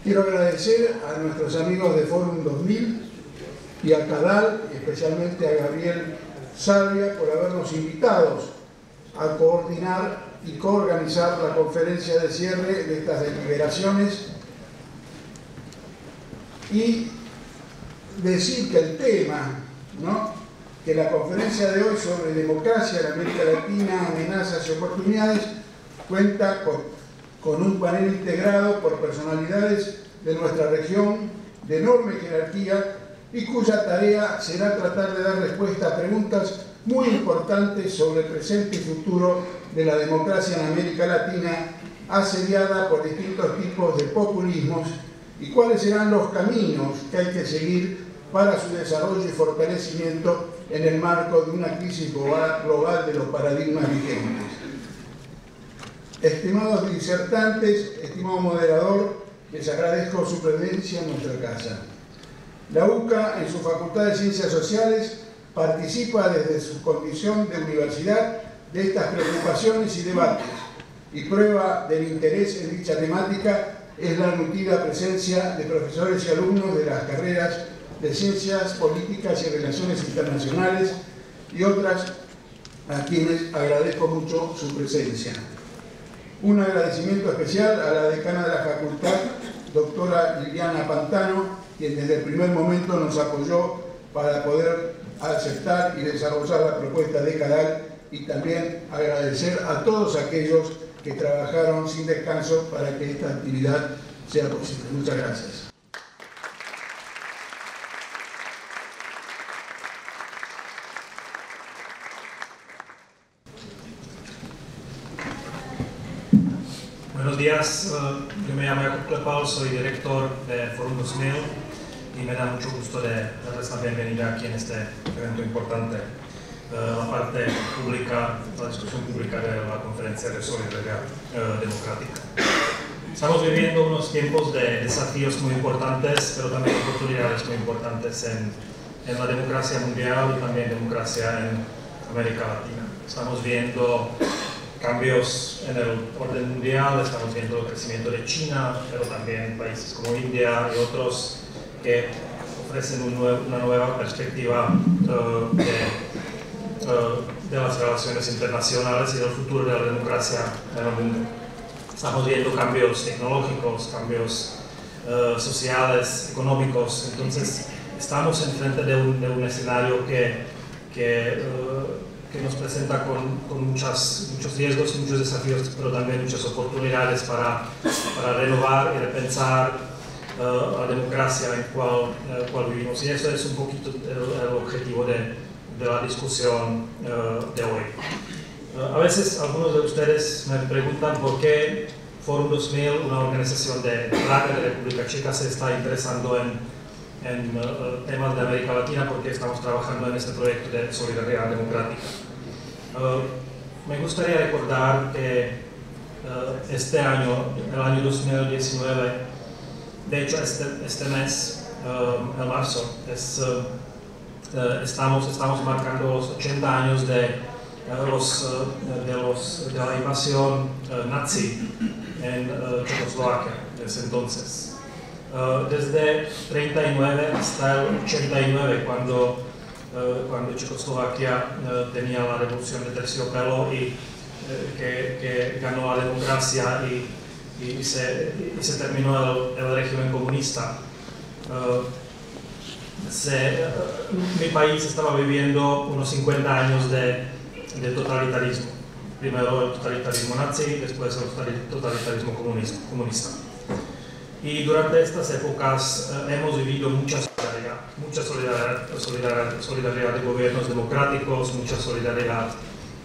Quiero agradecer a nuestros amigos de Fórum 2000 y a CADAL, y especialmente a Gabriel Salvia, por habernos invitado a coordinar y coorganizar la conferencia de cierre de estas deliberaciones, y decir que el tema, que la conferencia de hoy sobre democracia en América Latina, amenazas y oportunidades, cuenta con un panel integrado por personalidades de nuestra región de enorme jerarquía y cuya tarea será tratar de dar respuesta a preguntas muy importantes sobre el presente y futuro de la democracia en América Latina, asediada por distintos tipos de populismos, y cuáles serán los caminos que hay que seguir para su desarrollo y fortalecimiento en el marco de una crisis global de los paradigmas vigentes. Estimados disertantes, estimado moderador, les agradezco su presencia en nuestra casa. La UCA, en su Facultad de Ciencias Sociales, participa desde su condición de universidad de estas preocupaciones y debates, y prueba del interés en dicha temática es la nutrida presencia de profesores y alumnos de las carreras de Ciencias Políticas y Relaciones Internacionales y otras, a quienes agradezco mucho su presencia. Un agradecimiento especial a la decana de la facultad, doctora Liliana Pantano, quien desde el primer momento nos apoyó para poder aceptar y desarrollar la propuesta de CADAL, y también agradecer a todos aquellos que trabajaron sin descanso para que esta actividad sea posible. Muchas gracias. Buenos días, yo me llamo Jakub Klepal, soy director de Fórum 2000 y me da mucho gusto de darles la bienvenida aquí en este evento importante, la parte pública, la discusión pública de la conferencia de solidaridad democrática. Estamos viviendo unos tiempos de desafíos muy importantes, pero también oportunidades muy importantes en la democracia mundial y también democracia en América Latina. Estamos viendo cambios en el orden mundial, estamos viendo el crecimiento de China, pero también países como India y otros que ofrecen una nueva perspectiva de las relaciones internacionales y del futuro de la democracia en el mundo. Estamos viendo cambios tecnológicos, cambios sociales, económicos, entonces estamos enfrente de un escenario que nos presenta con muchos riesgos y muchos desafíos, pero también muchas oportunidades para renovar y repensar la democracia en la cual vivimos. Y eso es un poquito el objetivo de la discusión de hoy. A veces algunos de ustedes me preguntan por qué Fórum 2000, una organización de Praga, de República Checa, se está interesando en temas de América Latina, porque estamos trabajando en este proyecto de solidaridad democrática. Me gustaría recordar que este año, el año 2019, de hecho este mes, en marzo, estamos marcando los 80 años de la invasión nazi en Checoslovaquia desde entonces. Desde 39 hasta el 89, cuando Checoslovaquia tenía la revolución de terciopelo y que ganó la democracia y se terminó el régimen comunista. Mi país estaba viviendo unos 50 años de totalitarismo. Primero el totalitarismo nazi, después el totalitarismo comunista. Y durante estas épocas hemos vivido mucha solidaridad de gobiernos democráticos, mucha solidaridad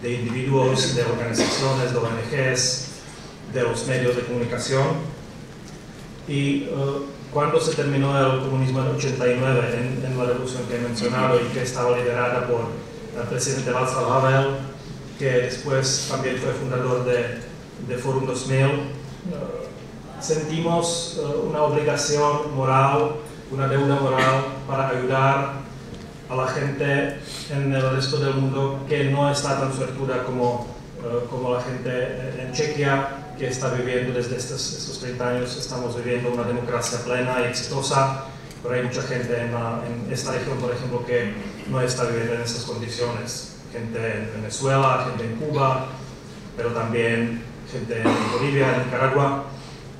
de individuos, de organizaciones, de ONGs, de los medios de comunicación. Y cuando se terminó el comunismo en el 89, en la revolución que he mencionado y que estaba liderada por el presidente Václav Havel, que después también fue fundador de Fórum 2000, sentimos una obligación moral, una deuda moral para ayudar a la gente en el resto del mundo que no está tan suertuda como la gente en Chequia que está viviendo desde estos 30 años, estamos viviendo una democracia plena y exitosa, pero hay mucha gente en esta región, por ejemplo, que no está viviendo en esas condiciones. Gente en Venezuela, gente en Cuba, pero también gente en Bolivia, en Nicaragua.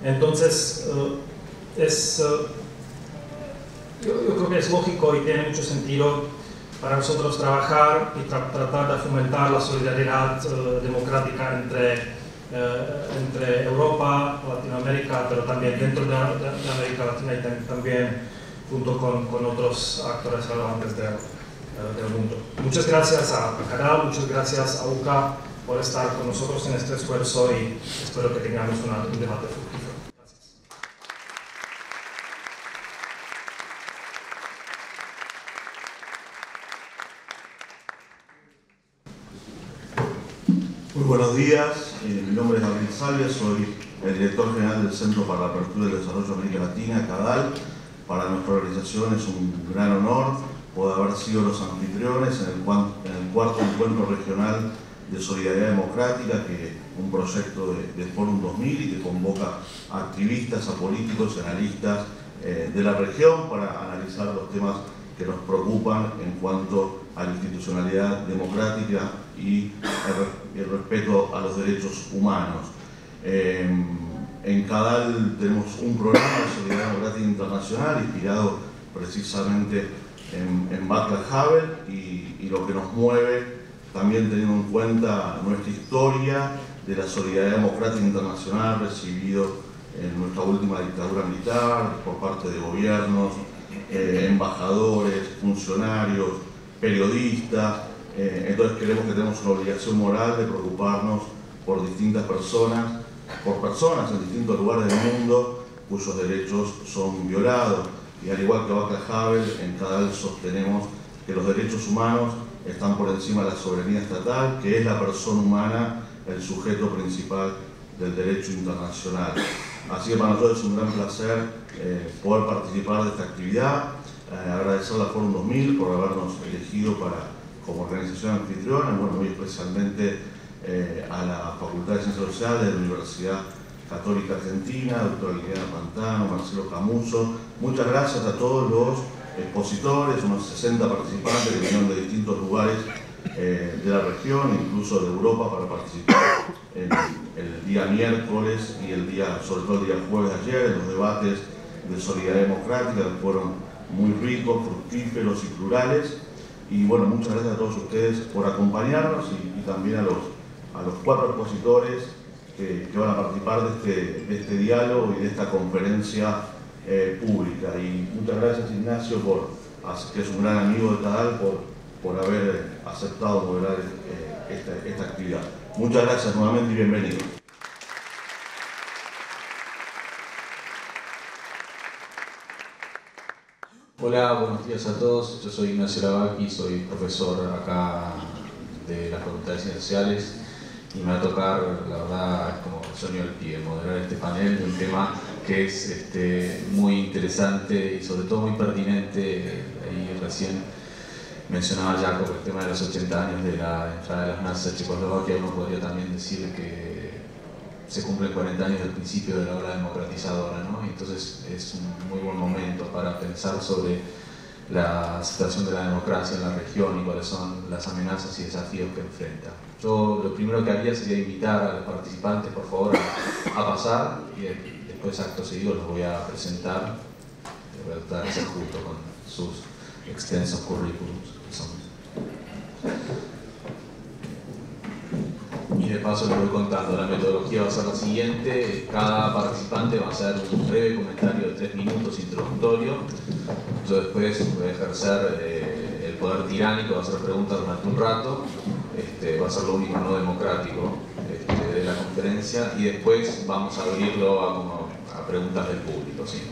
Entonces, yo creo que es lógico y tiene mucho sentido para nosotros trabajar y tratar de fomentar la solidaridad democrática entre Europa, Latinoamérica, pero también dentro de América Latina y también junto con otros actores relevantes del mundo. Muchas gracias a CADAL, muchas gracias a UCA por estar con nosotros en este esfuerzo y espero que tengamos un debate fructífero. Gracias. Muy buenos días, mi nombre es Gabriel Salvia, soy el director general del Centro para la Apertura y el Desarrollo de América Latina, CADAL. Para nuestra organización es un gran honor poder haber sido los anfitriones en el cuarto encuentro regional de Solidaridad Democrática, que un proyecto de Fórum 2000 y que convoca a activistas, a políticos y analistas de la región para analizar los temas que nos preocupan en cuanto a la institucionalidad democrática y el respeto a los derechos humanos. En CADAL tenemos un programa de Solidaridad Democrática Internacional inspirado precisamente en Václav Havel y lo que nos mueve, también teniendo en cuenta nuestra historia de la Solidaridad Democrática Internacional recibido en nuestra última dictadura militar por parte de gobiernos, embajadores, funcionarios, periodistas. Entonces creemos que tenemos una obligación moral de preocuparnos por distintas personas, en distintos lugares del mundo cuyos derechos son violados. Y al igual que Václav Havel, en CADAL sostenemos que los derechos humanos están por encima de la soberanía estatal, que es la persona humana el sujeto principal del derecho internacional. Así que para nosotros es un gran placer poder participar de esta actividad, agradecer a Fórum 2000 por habernos elegido como organización anfitriona, bueno, muy especialmente a la Facultad de Ciencias Sociales de la Universidad Católica Argentina, doctora Liliana Pantano, Marcelo Camuso. Muchas gracias a todos los expositores, unos 60 participantes que vinieron de distintos lugares de la región, incluso de Europa, para participar el día miércoles y sobre todo el día jueves de ayer, en los debates de Solidaridad Democrática, que fueron muy ricos, fructíferos y plurales. Y bueno, muchas gracias a todos ustedes por acompañarnos y también a los 4 expositores que van a participar de este diálogo y de esta conferencia pública. Y muchas gracias, Ignacio, que es un gran amigo de CADAL, por haber aceptado moderar esta actividad. Muchas gracias nuevamente y bienvenido. Hola, buenos días a todos. Yo soy Ignacio Lavaki, soy profesor acá de la Facultad de Ciencias Sociales y me va a tocar, la verdad, como sueño del pie, moderar este panel de un tema que es muy interesante y sobre todo muy pertinente. Ahí recién mencionaba Jacob el tema de los 80 años de la entrada de las nazis a Checoslovaquia. Uno podría también decir que se cumplen 40 años del principio de la ola democratizadora, ¿no? Entonces es un muy buen momento para pensar sobre la situación de la democracia en la región y cuáles son las amenazas y desafíos que enfrenta. Yo lo primero que haría sería invitar a los participantes, por favor, a pasar y después, acto seguido, los voy a presentar. Voy a tratar de ser justo con sus extensos currículums. Y de paso les voy contando, la metodología va a ser la siguiente: cada participante va a hacer un breve comentario de 3 minutos introductorio. Yo después voy a ejercer el poder tiránico, va a hacer preguntas durante un rato, va a ser lo único no democrático de la conferencia, y después vamos a abrirlo a preguntas del público, ¿sí?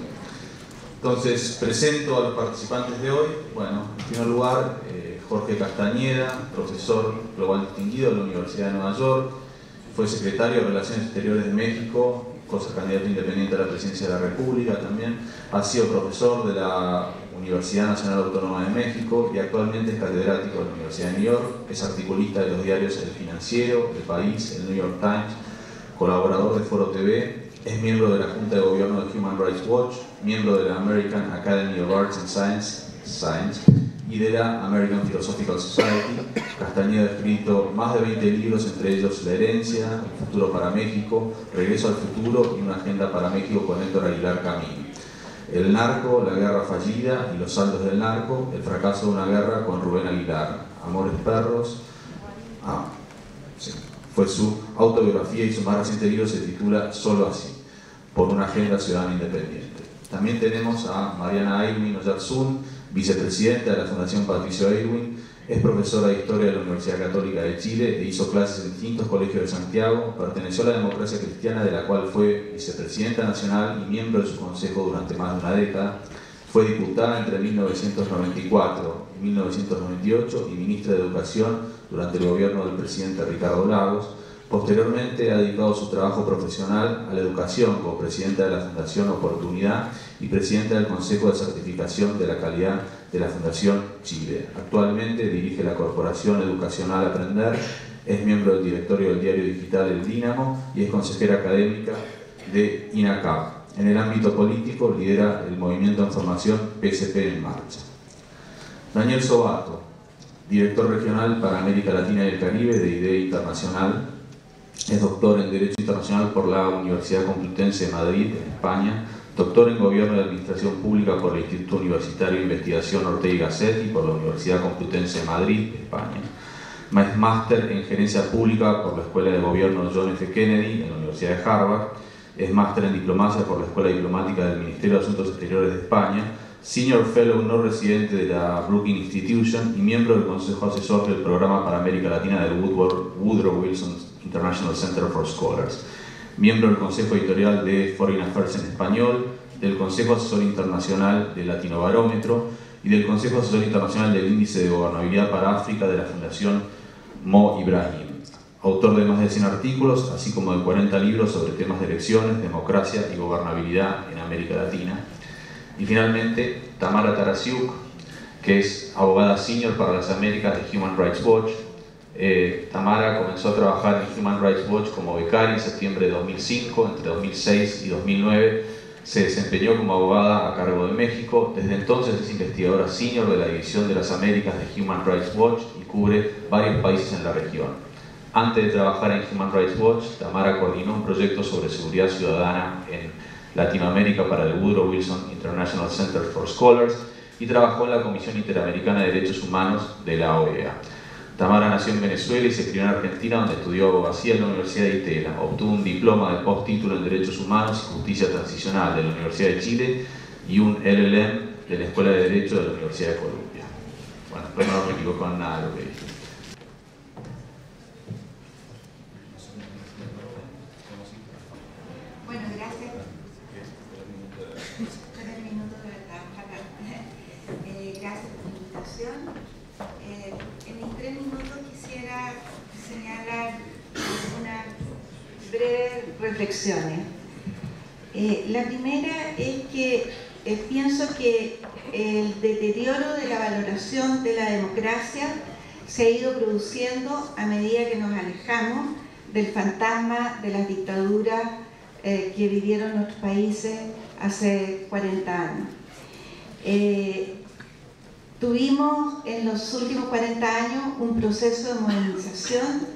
Entonces, presento a los participantes de hoy. Bueno, en primer lugar, Jorge Castañeda, profesor global distinguido de la Universidad de Nueva York, fue secretario de Relaciones Exteriores de México, cosa candidato independiente a la presidencia de la República también, ha sido profesor de la Universidad Nacional Autónoma de México y actualmente es catedrático de la Universidad de New York, es articulista de los diarios El Financiero, El País, El New York Times, colaborador de Foro TV, es miembro de la Junta de Gobierno de Human Rights Watch, miembro de la American Academy of Arts and Science y de la American Philosophical Society. Castañeda ha escrito más de 20 libros, entre ellos La herencia, El futuro para México, Regreso al futuro y Una agenda para México con Héctor Aguilar Camín. El narco, La guerra fallida y los saldos del narco, El fracaso de una guerra con Rubén Aguilar. Amores perros. Fue su autobiografía y su más reciente libro se titula Solo así, por una agenda ciudadana independiente. También tenemos a Mariana Aylwin Oyarzún, vicepresidenta de la Fundación Patricio Aylwin, es profesora de Historia de la Universidad Católica de Chile e hizo clases en distintos colegios de Santiago, perteneció a la Democracia Cristiana, de la cual fue vicepresidenta nacional y miembro de su consejo durante más de una década, fue diputada entre 1994 y 1998 y ministra de Educación durante el gobierno del presidente Ricardo Lagos. Posteriormente ha dedicado su trabajo profesional a la educación como presidenta de la Fundación Oportunidad y presidenta del Consejo de Certificación de la Calidad de la Fundación Chile. Actualmente dirige la Corporación Educacional Aprender, es miembro del directorio del diario digital El Dínamo y es consejera académica de INACAP. En el ámbito político lidera el movimiento en formación PSP en Marcha. Daniel Sobato, director regional para América Latina y el Caribe de IDEA Internacional, es doctor en Derecho Internacional por la Universidad Complutense de Madrid, en España, doctor en Gobierno y Administración Pública por el Instituto Universitario de Investigación Ortega y Gasset y por la Universidad Complutense de Madrid, España. Es máster en Gerencia Pública por la Escuela de Gobierno John F. Kennedy en la Universidad de Harvard, es máster en Diplomacia por la Escuela Diplomática del Ministerio de Asuntos Exteriores de España, Senior Fellow no residente de la Brookings Institution y miembro del Consejo Asesor del Programa para América Latina del Woodrow Wilson International Center for Scholars, miembro del Consejo Editorial de Foreign Affairs en Español, del Consejo Asesor Internacional del Latinobarómetro y del Consejo Asesor Internacional del Índice de Gobernabilidad para África de la Fundación Mo Ibrahim. Autor de más de 100 artículos, así como de 40 libros sobre temas de elecciones, democracia y gobernabilidad en América Latina. Y finalmente, Tamara Tarasiuk, que es abogada senior para las Américas de Human Rights Watch. Tamara comenzó a trabajar en Human Rights Watch como becaria en septiembre de 2005. Entre 2006 y 2009 se desempeñó como abogada a cargo de México. Desde entonces es investigadora senior de la División de las Américas de Human Rights Watch y cubre varios países en la región. Antes de trabajar en Human Rights Watch, Tamara coordinó un proyecto sobre seguridad ciudadana en Latinoamérica para el Woodrow Wilson International Center for Scholars y trabajó en la Comisión Interamericana de Derechos Humanos de la OEA. Tamara nació en Venezuela y se crió en Argentina, donde estudió abogacía en la Universidad de Itela. Obtuvo un diploma de postítulo en Derechos Humanos y Justicia Transicional de la Universidad de Chile y un LLM de la Escuela de Derecho de la Universidad de Columbia. Bueno, espero no me equivoco en nada de lo que dije. Bueno, gracias. 3 minutos de verdad. Gracias por la invitación. En mis 3 minutos quisiera señalar unas breves reflexiones. La primera es que pienso que el deterioro de la valoración de la democracia se ha ido produciendo a medida que nos alejamos del fantasma de las dictaduras que vivieron nuestros países hace 40 años. Tuvimos en los últimos 40 años un proceso de modernización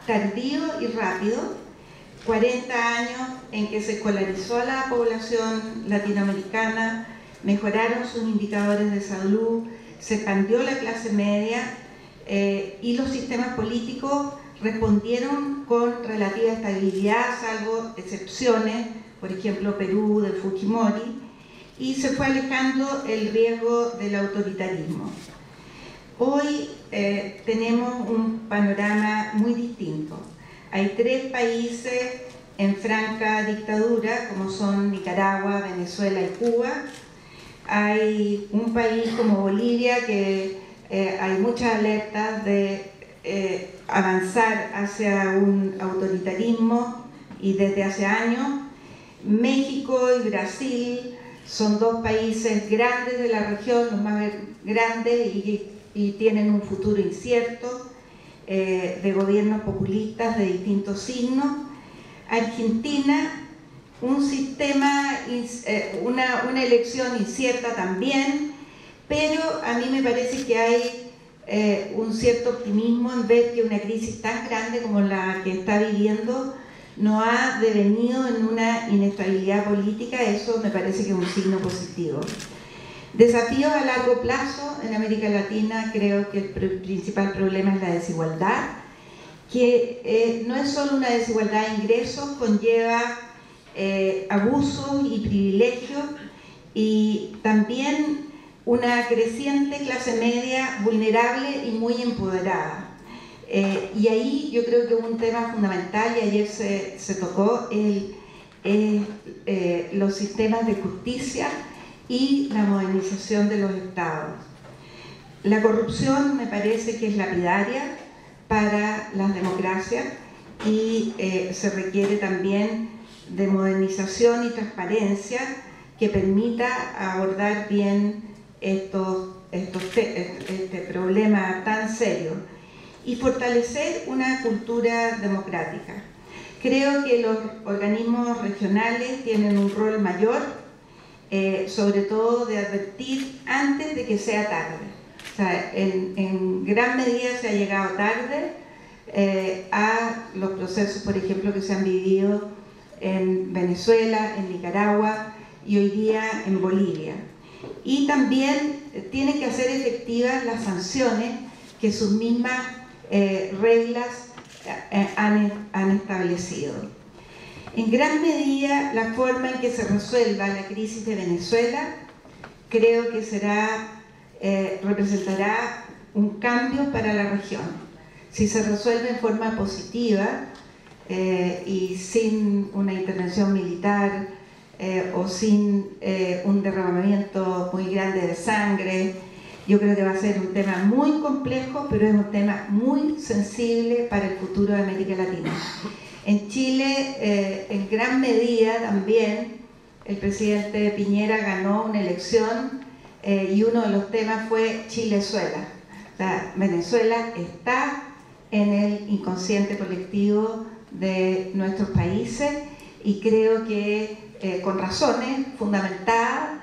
tardío y rápido, 40 años en que se escolarizó a la población latinoamericana, mejoraron sus indicadores de salud, se expandió la clase media y los sistemas políticos respondieron con relativa estabilidad, salvo excepciones, por ejemplo Perú de Fujimori, y se fue alejando el riesgo del autoritarismo. Hoy tenemos un panorama muy distinto. Hay 3 países en franca dictadura, como son Nicaragua, Venezuela y Cuba. Hay un país como Bolivia que hay muchas alertas de avanzar hacia un autoritarismo y desde hace años. México y Brasil son 2 países grandes de la región, los más grandes y tienen un futuro incierto, de gobiernos populistas de distintos signos. Argentina, un sistema, una elección incierta también, pero a mí me parece que hay un cierto optimismo en ver que una crisis tan grande como la que está viviendo no ha devenido en una inestabilidad política. Eso me parece que es un signo positivo. Desafíos a largo plazo en América Latina, creo que el principal problema es la desigualdad, que no es solo una desigualdad de ingresos, conlleva abusos y privilegios, y también una creciente clase media vulnerable y muy empoderada. Y ahí yo creo que un tema fundamental, y ayer se tocó, los sistemas de justicia y la modernización de los estados. La corrupción me parece que es lapidaria para las democracias, y se requiere también de modernización y transparencia que permita abordar bien este problema tan serio y fortalecer una cultura democrática. Creo que los organismos regionales tienen un rol mayor, sobre todo de advertir antes de que sea tarde. O sea, en gran medida se ha llegado tarde a los procesos, por ejemplo, que se han vivido en Venezuela, en Nicaragua y hoy día en Bolivia. Y también tienen que hacer efectivas las sanciones que sus mismas reglas han establecido. En gran medida, la forma en que se resuelva la crisis de Venezuela creo que representará un cambio para la región. Si se resuelve en forma positiva y sin una intervención militar o sin un derramamiento muy grande de sangre, yo creo que va a ser un tema muy complejo, pero es un tema muy sensible para el futuro de América Latina. En Chile, en gran medida también, el presidente Piñera ganó una elección y uno de los temas fue Chilezuela. O sea, Venezuela está en el inconsciente colectivo de nuestros países, y creo que con razones fundamentadas,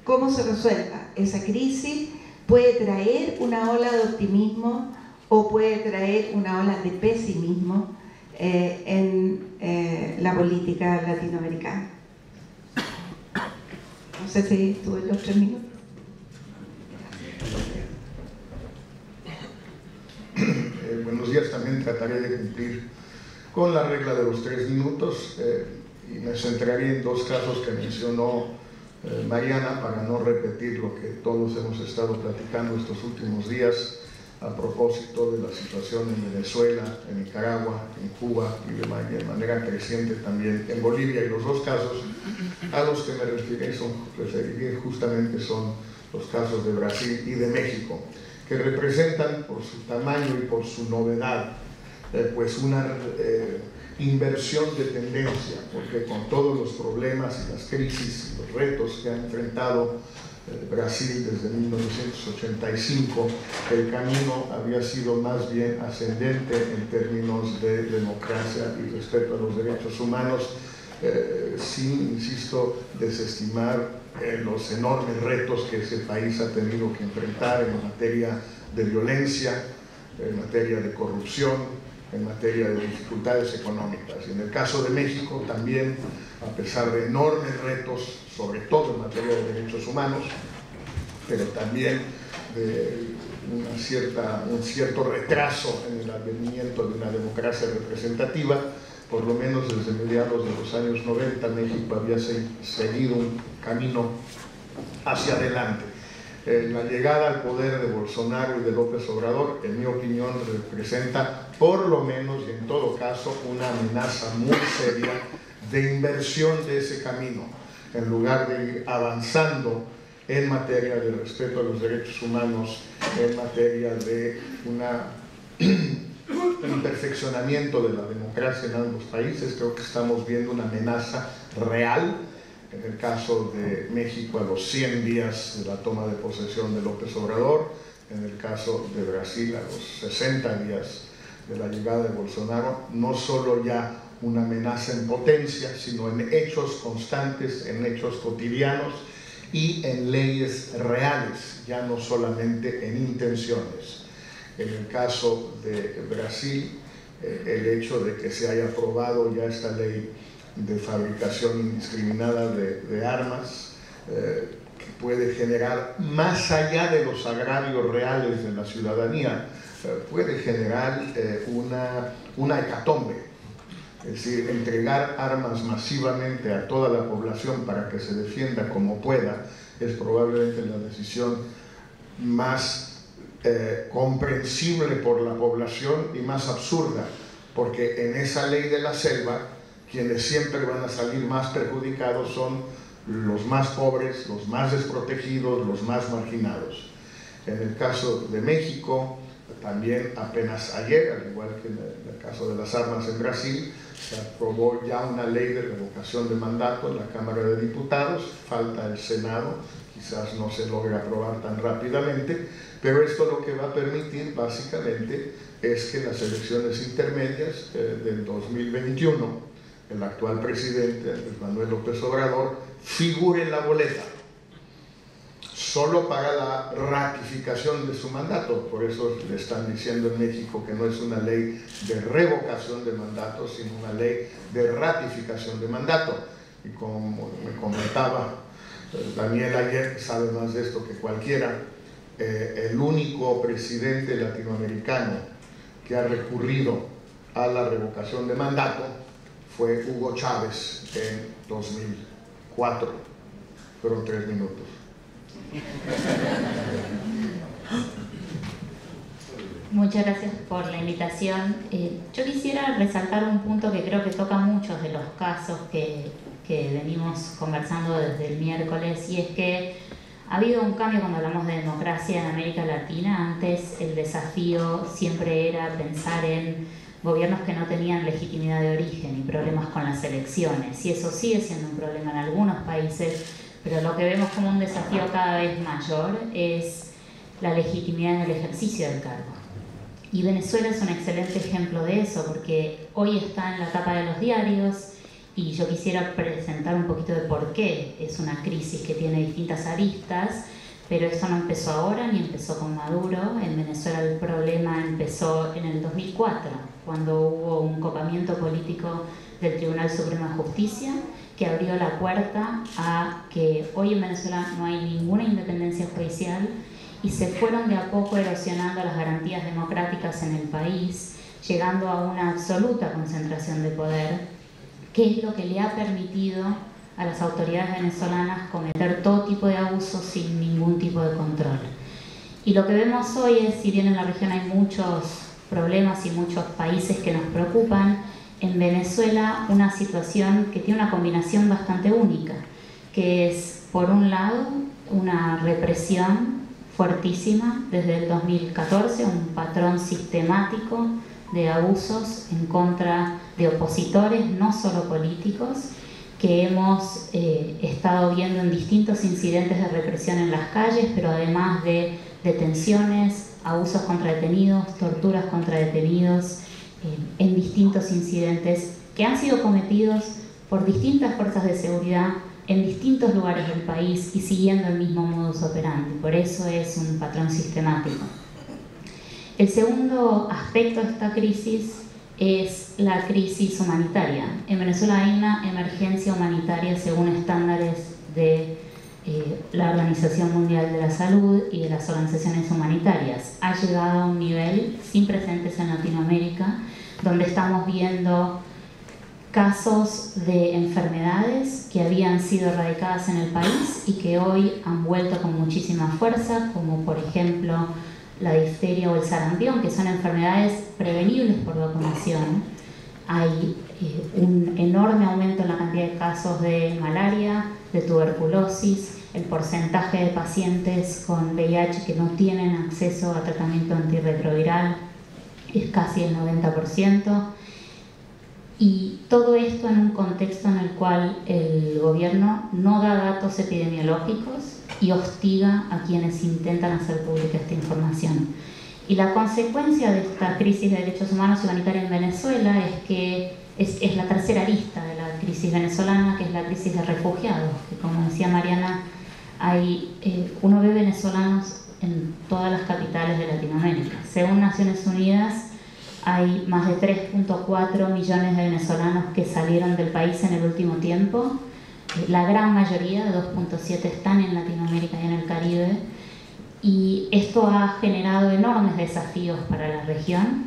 cómo se resuelva esa crisis puede traer una ola de optimismo o puede traer una ola de pesimismo en la política latinoamericana. No sé si tuve los 3 minutos. Buenos días. También trataré de cumplir con la regla de los 3 minutos y me centraré en 2 casos que mencionó Mariana, para no repetir lo que todos hemos estado platicando estos últimos días a propósito de la situación en Venezuela, en Nicaragua, en Cuba y de manera creciente también en Bolivia. Y los 2 casos a los que me referiré justamente son los casos de Brasil y de México, que representan por su tamaño y por su novedad pues una inversión de tendencia, porque con todos los problemas y las crisis y los retos que ha enfrentado Brasil desde 1985, el camino había sido más bien ascendente en términos de democracia y respeto a los derechos humanos, sin, insisto, desestimar los enormes retos que ese país ha tenido que enfrentar en materia de violencia, en materia de corrupción, en materia de dificultades económicas. Y en el caso de México también, a pesar de enormes retos, sobre todo en materia de derechos humanos, pero también de un cierto retraso en el advenimiento de una democracia representativa, por lo menos desde mediados de los años 90, México había seguido un camino hacia adelante. La llegada al poder de Bolsonaro y de López Obrador, en mi opinión, representa por lo menos y en todo caso una amenaza muy seria de inversión de ese camino, en lugar de ir avanzando en materia de respeto a los derechos humanos, en materia de un perfeccionamiento de la democracia en ambos países. Creo que estamos viendo una amenaza real. En el caso de México, a los 100 días de la toma de posesión de López Obrador; en el caso de Brasil, a los 60 días de la llegada de Bolsonaro, no solo ya una amenaza en potencia, sino en hechos constantes, en hechos cotidianos y en leyes reales, ya no solamente en intenciones. En el caso de Brasil, el hecho de que se haya aprobado ya esta ley de fabricación indiscriminada de armas, que puede generar, más allá de los agravios reales de la ciudadanía, puede generar una hecatombe. Es decir, entregar armas masivamente a toda la población para que se defienda como pueda es probablemente la decisión más comprensible por la población y más absurda, porque en esa ley de la selva quienes siempre van a salir más perjudicados son los más pobres, los más desprotegidos, los más marginados. En el caso de México, también apenas ayer, al igual que en el caso de las armas en Brasil, se aprobó ya una ley de revocación de mandato en la Cámara de Diputados, falta el Senado, quizás no se logre aprobar tan rápidamente, pero esto lo que va a permitir básicamente es que en las elecciones intermedias del 2021, el actual presidente, Andrés Manuel López Obrador, figure en la boleta, solo para la ratificación de su mandato. Por eso le están diciendo en México que no es una ley de revocación de mandato, sino una ley de ratificación de mandato. Y como me comentaba Daniel ayer, que sabe más de esto que cualquiera, el único presidente latinoamericano que ha recurrido a la revocación de mandato fue Hugo Chávez en 2004. Fueron 3 minutos. Muchas gracias por la invitación. Yo quisiera resaltar un punto que creo que toca muchos de los casos que venimos conversando desde el miércoles, y es que ha habido un cambio cuando hablamos de democracia en América Latina. Antes el desafío siempre era pensar en gobiernos que no tenían legitimidad de origen y problemas con las elecciones, y eso sigue siendo un problema en algunos países, pero lo que vemos como un desafío cada vez mayor es la legitimidad en el ejercicio del cargo. Y Venezuela es un excelente ejemplo de eso, porque hoy está en la tapa de los diarios, y yo quisiera presentar un poquito de por qué es una crisis que tiene distintas aristas, pero esto no empezó ahora ni empezó con Maduro. En Venezuela el problema empezó en el 2004, cuando hubo un copamiento político del Tribunal Supremo de Justicia que abrió la puerta a que hoy en Venezuela no hay ninguna independencia judicial, y se fueron de a poco erosionando las garantías democráticas en el país, llegando a una absoluta concentración de poder, que es lo que le ha permitido a las autoridades venezolanas cometer todo tipo de abusos sin ningún tipo de control. Y lo que vemos hoy es, si bien en la región hay muchos problemas y muchos países que nos preocupan, en Venezuela una situación que tiene una combinación bastante única, que es, por un lado, una represión fuertísima desde el 2014, un patrón sistemático de abusos en contra de opositores, no solo políticos, que hemos estado viendo en distintos incidentes de represión en las calles, pero además de detenciones, abusos contra detenidos, torturas contra detenidos, en distintos incidentes que han sido cometidos por distintas fuerzas de seguridad en distintos lugares del país y siguiendo el mismo modus operandi. Por eso es un patrón sistemático. El segundo aspecto de esta crisis es la crisis humanitaria. En Venezuela hay una emergencia humanitaria según estándares de la Organización Mundial de la Salud y de las organizaciones humanitarias. Ha llegado a un nivel sin precedentes en Latinoamérica, donde estamos viendo casos de enfermedades que habían sido erradicadas en el país y que hoy han vuelto con muchísima fuerza, como por ejemplo la difteria o el sarampión, que son enfermedades prevenibles por vacunación. Hay un enorme aumento en la cantidad de casos de malaria, de tuberculosis, el porcentaje de pacientes con VIH que no tienen acceso a tratamiento antirretroviral es casi el 90%. Y todo esto en un contexto en el cual el gobierno no da datos epidemiológicos y hostiga a quienes intentan hacer pública esta información. Y la consecuencia de esta crisis de derechos humanos y humanitaria en Venezuela es que es la tercera arista de la crisis venezolana, que es la crisis de refugiados, que como decía Mariana, uno ve venezolanos en todas las capitales de Latinoamérica. Según Naciones Unidas, hay más de 3.4 millones de venezolanos que salieron del país en el último tiempo. La gran mayoría, de 2.7, están en Latinoamérica y en el Caribe. Y esto ha generado enormes desafíos para la región.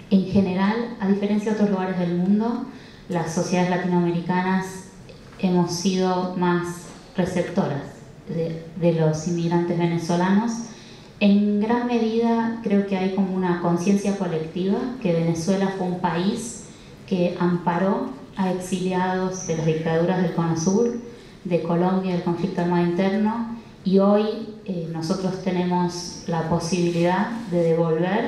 En general, a diferencia de otros lugares del mundo, las sociedades latinoamericanas hemos sido más receptoras de los inmigrantes venezolanos. En gran medida creo que hay como una conciencia colectiva que Venezuela fue un país que amparó a exiliados de las dictaduras del Cono Sur, de Colombia, del conflicto armado interno, y hoy nosotros tenemos la posibilidad de devolver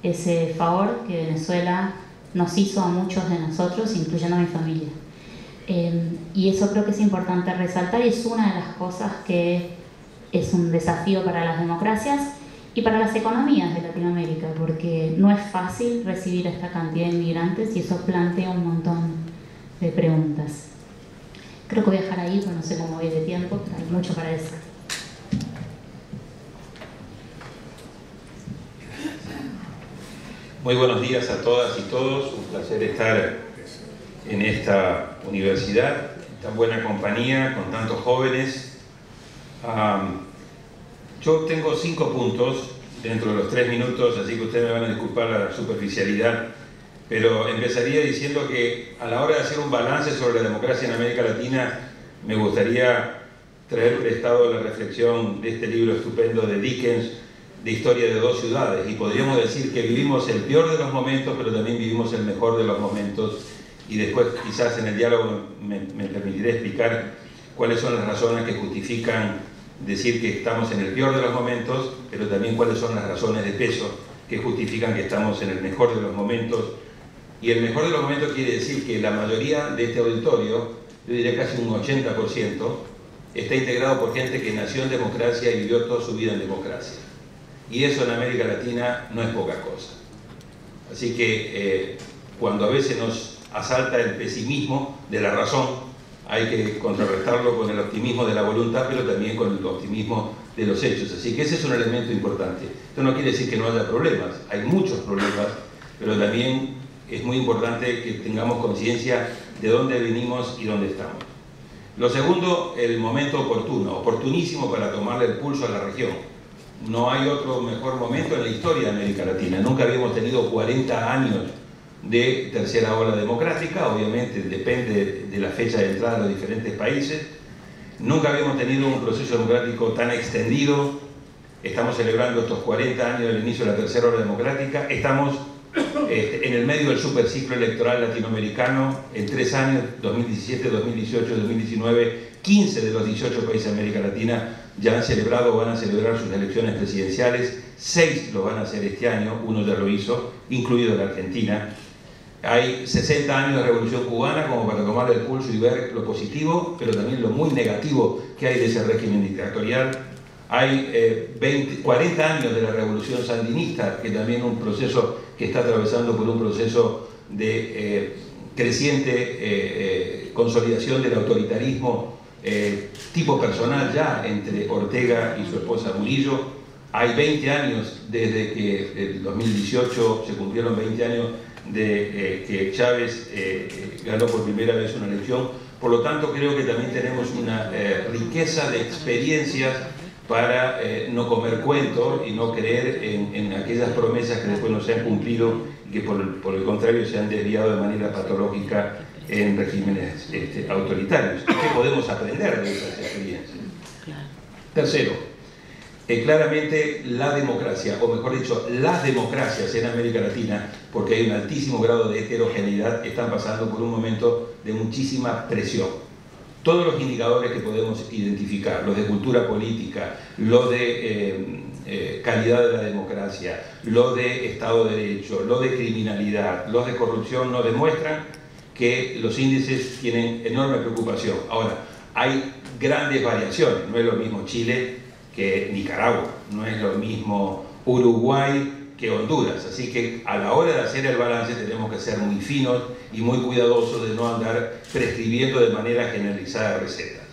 ese favor que Venezuela nos hizo a muchos de nosotros, incluyendo a mi familia. Y eso creo que es importante resaltar, y es una de las cosas que es un desafío para las democracias y para las economías de Latinoamérica, porque no es fácil recibir esta cantidad de inmigrantes y eso plantea un montón de preguntas. Creo que voy a dejar ahí, porque no sé cómo voy de tiempo, pero hay mucho para eso. Muy buenos días a todas y todos, un placer estar en esta universidad, en tan buena compañía, con tantos jóvenes. Yo tengo 5 puntos dentro de los 3 minutos, así que ustedes me van a disculpar la superficialidad, pero empezaría diciendo que a la hora de hacer un balance sobre la democracia en América Latina, me gustaría traer prestado la reflexión de este libro estupendo de Dickens, de Historia de 2 ciudades, y podríamos decir que vivimos el peor de los momentos, pero también vivimos el mejor de los momentos, y después quizás en el diálogo me permitiré explicar cuáles son las razones que justifican decir que estamos en el peor de los momentos, pero también cuáles son las razones de peso que justifican que estamos en el mejor de los momentos. Y el mejor de los momentos quiere decir que la mayoría de este auditorio, yo diría casi un 80%, está integrado por gente que nació en democracia y vivió toda su vida en democracia. Y eso en América Latina no es poca cosa. Así que cuando a veces nos asalta el pesimismo de la razón, hay que contrarrestarlo con el optimismo de la voluntad, pero también con el optimismo de los hechos. Así que ese es un elemento importante. Esto no quiere decir que no haya problemas, hay muchos problemas, pero también es muy importante que tengamos conciencia de dónde venimos y dónde estamos. Lo segundo, el momento oportuno, oportunísimo para tomarle el pulso a la región. No hay otro mejor momento en la historia de América Latina. Nunca habíamos tenido 40 años de tercera ola democrática, obviamente depende de la fecha de entrada de los diferentes países. Nunca habíamos tenido un proceso democrático tan extendido. Estamos celebrando estos 40 años del inicio de la tercera ola democrática. Estamos en el medio del superciclo electoral latinoamericano. En 3 años, 2017, 2018, 2019, 15 de los 18 países de América Latina ya han celebrado o van a celebrar sus elecciones presidenciales. 6 lo van a hacer este año, uno ya lo hizo, incluido la Argentina. Hay 60 años de Revolución Cubana como para tomarle el pulso y ver lo positivo, pero también lo muy negativo que hay de ese régimen dictatorial. Hay 40 años de la Revolución Sandinista, que también es un proceso que está atravesando por un proceso de creciente consolidación del autoritarismo tipo personal ya entre Ortega y su esposa Murillo. Hay 20 años desde que en 2018 se cumplieron 20 años de que Chávez ganó por primera vez una elección. Por lo tanto, creo que también tenemos una riqueza de experiencias para no comer cuentos y no creer en aquellas promesas que después no se han cumplido y que por el contrario se han desviado de manera patológica en regímenes autoritarios. ¿Qué podemos aprender de esas experiencias? Tercero, claramente la democracia, o mejor dicho, las democracias en América Latina, porque hay un altísimo grado de heterogeneidad, están pasando por un momento de muchísima presión. Todos los indicadores que podemos identificar, los de cultura política, los de calidad de la democracia, los de Estado de Derecho, los de criminalidad, los de corrupción, nos demuestran que los índices tienen enorme preocupación. Ahora, hay grandes variaciones, no es lo mismo Chile que Nicaragua, no es lo mismo Uruguay que Honduras. Así que a la hora de hacer el balance tenemos que ser muy finos y muy cuidadosos de no andar prescribiendo de manera generalizada recetas.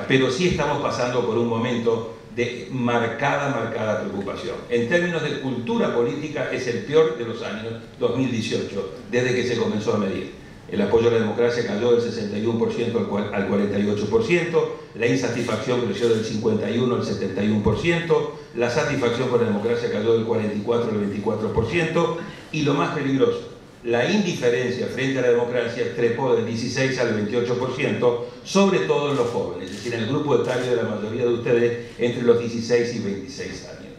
Pero sí estamos pasando por un momento de marcada preocupación. En términos de cultura política es el peor de los años 2018, desde que se comenzó a medir. El apoyo a la democracia cayó del 61% al 48%, la insatisfacción creció del 51% al 71%, la satisfacción por la democracia cayó del 44% al 24%, y lo más peligroso, la indiferencia frente a la democracia trepó del 16 al 28%, sobre todo en los jóvenes, es decir, en el grupo etario de la mayoría de ustedes entre los 16 y 26 años.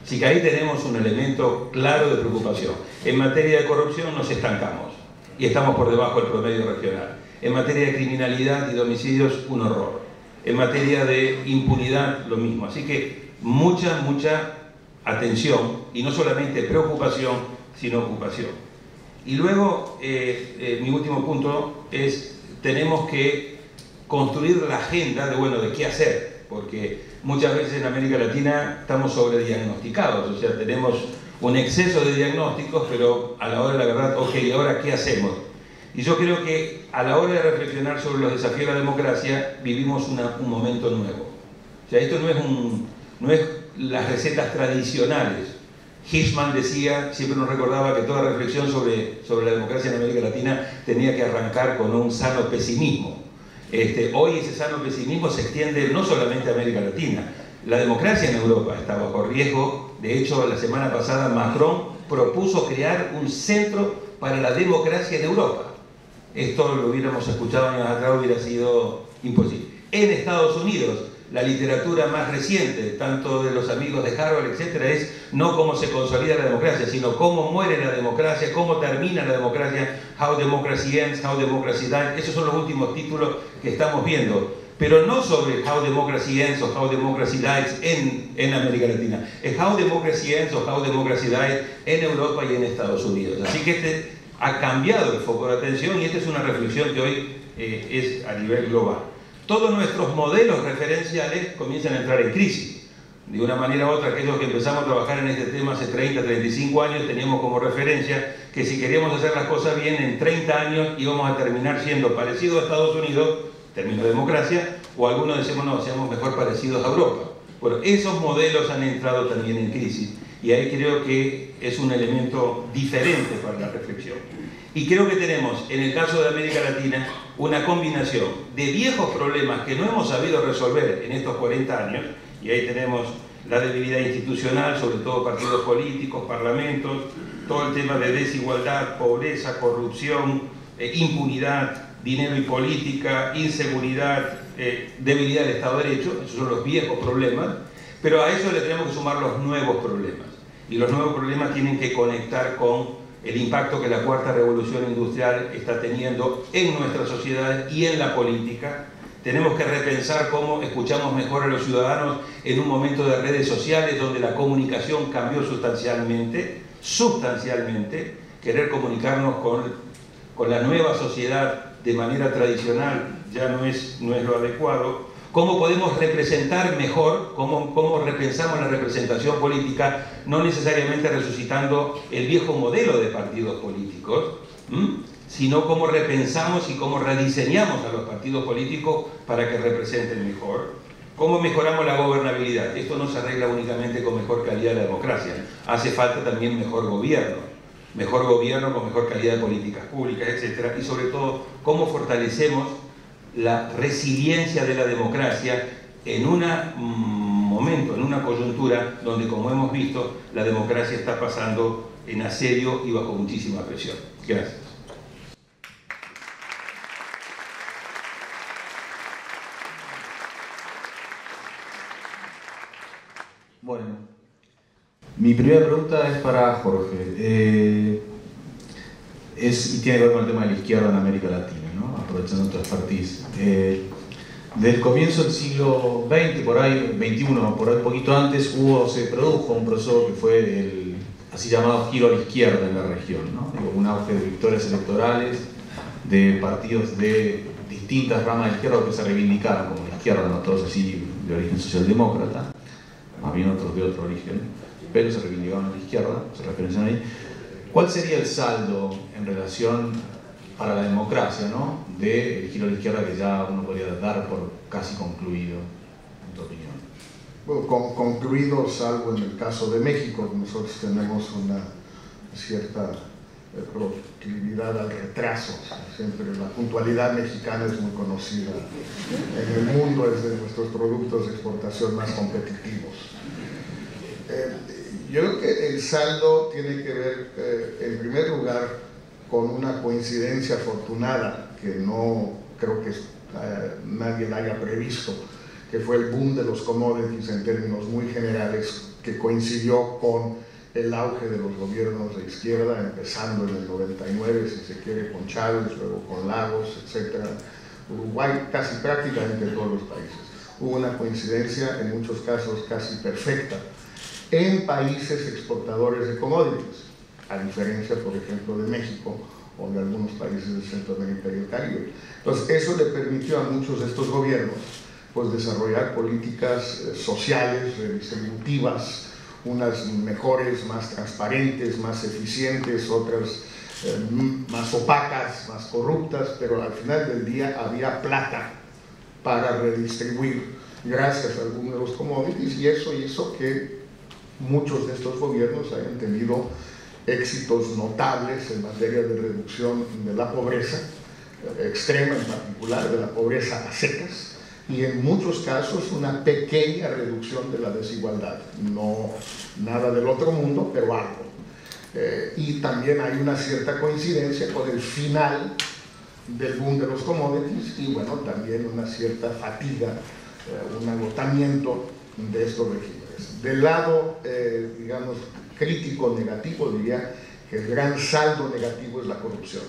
Así que ahí tenemos un elemento claro de preocupación. En materia de corrupción nos estancamos y estamos por debajo del promedio regional. En materia de criminalidad y de homicidios, un horror. En materia de impunidad, lo mismo. Así que mucha atención, y no solamente preocupación, sino ocupación. Y luego, mi último punto es, tenemos que construir la agenda de qué hacer, porque muchas veces en América Latina estamos sobrediagnosticados, o sea, tenemos un exceso de diagnósticos, pero a la hora de la verdad, ok, ¿ahora qué hacemos? Y yo creo que a la hora de reflexionar sobre los desafíos de la democracia, vivimos un momento nuevo. O sea, esto no es las recetas tradicionales. Hirschman decía, siempre nos recordaba que toda reflexión sobre la democracia en América Latina tenía que arrancar con un sano pesimismo. Hoy ese sano pesimismo se extiende no solamente a América Latina. La democracia en Europa está bajo riesgo. De hecho, la semana pasada Macron propuso crear un centro para la democracia en Europa. Esto lo hubiéramos escuchado años atrás, hubiera sido imposible. En Estados Unidos, la literatura más reciente, tanto de los amigos de Harvard, etcétera, es no cómo se consolida la democracia, sino cómo muere la democracia, cómo termina la democracia, How Democracy Ends, How Democracy Dies. Esos son los últimos títulos que estamos viendo, pero no sobre How Democracy Ends o How Democracy Dies en América Latina, es How Democracy Ends o How Democracy Dies en Europa y en Estados Unidos. Así que ha cambiado el foco de atención y esta es una reflexión que hoy es a nivel global. Todos nuestros modelos referenciales comienzan a entrar en crisis. De una manera u otra, aquellos que empezamos a trabajar en este tema hace 30, 35 años, teníamos como referencia que si queríamos hacer las cosas bien, en 30 años íbamos a terminar siendo parecidos a Estados Unidos, en términos de democracia, o algunos decimos, no, seamos mejor parecidos a Europa. Bueno, esos modelos han entrado también en crisis, y ahí creo que es un elemento diferente para la reflexión. Y creo que tenemos, en el caso de América Latina, una combinación de viejos problemas que no hemos sabido resolver en estos 40 años, y ahí tenemos la debilidad institucional, sobre todo partidos políticos, parlamentos, todo el tema de desigualdad, pobreza, corrupción, impunidad, dinero y política, inseguridad, debilidad del Estado de Derecho. Esos son los viejos problemas, pero a eso le tenemos que sumar los nuevos problemas, y los nuevos problemas tienen que conectar con el impacto que la cuarta revolución industrial está teniendo en nuestra sociedad y en la política. Tenemos que repensar cómo escuchamos mejor a los ciudadanos en un momento de redes sociales donde la comunicación cambió sustancialmente, querer comunicarnos con la nueva sociedad de manera tradicional ya no es lo adecuado. Cómo podemos representar mejor, cómo repensamos la representación política, no necesariamente resucitando el viejo modelo de partidos políticos, sino cómo repensamos y cómo rediseñamos a los partidos políticos para que representen mejor. Cómo mejoramos la gobernabilidad. Esto no se arregla únicamente con mejor calidad de la democracia, hace falta también mejor gobierno con mejor calidad de políticas públicas, etc. Y sobre todo, cómo fortalecemos la resiliencia de la democracia en un momento, en una coyuntura donde, como hemos visto, la democracia está pasando en asedio y bajo muchísima presión. Gracias. Bueno, mi primera pregunta es para Jorge. Y tiene que ver con el tema de la izquierda en América Latina, ¿no? Aprovechando tu expertise. Desde el comienzo del siglo XX, por ahí, XXI, por ahí un poquito antes, se produjo un proceso que fue el así llamado giro a la izquierda en la región, ¿no? Un auge de victorias electorales de partidos de distintas ramas de la izquierda que se reivindicaron como la izquierda, no todos así de origen socialdemócrata, más bien otros de otro origen. pero se reivindicaban a la izquierda, se referencian ahí. ¿Cuál sería el saldo en relación para la democracia, ¿no?, del giro a la izquierda que ya uno podría dar por casi concluido, en tu opinión? Bueno, concluido, salvo en el caso de México, nosotros tenemos una cierta proclividad al retraso. Siempre la puntualidad mexicana es muy conocida en el mundo, es de nuestros productos de exportación más competitivos. Yo creo que el saldo tiene que ver, en primer lugar, con una coincidencia afortunada que no creo que nadie la haya previsto, que fue el boom de los commodities en términos muy generales, que coincidió con el auge de los gobiernos de izquierda, empezando en el 99, si se quiere, con Chávez, luego con Lagos, etc. Uruguay, casi prácticamente en todos los países. Hubo una coincidencia, en muchos casos casi perfecta, en países exportadores de commodities, a diferencia, por ejemplo, de México o de algunos países de Centroamérica y el Caribe. Entonces, eso le permitió a muchos de estos gobiernos pues, desarrollar políticas sociales, redistributivas, unas mejores, más transparentes, más eficientes, otras más opacas, más corruptas, pero al final del día había plata para redistribuir gracias a algunos de los commodities, y eso hizo que muchos de estos gobiernos hayan tenido éxitos notables en materia de reducción de la pobreza, extrema en particular, de la pobreza a secas, y en muchos casos una pequeña reducción de la desigualdad, no nada del otro mundo, pero algo. Y también hay una cierta coincidencia con el final del boom de los commodities y bueno, también una cierta fatiga, un agotamiento de estos regímenes. Del lado, digamos, crítico negativo, diría que el gran saldo negativo es la corrupción,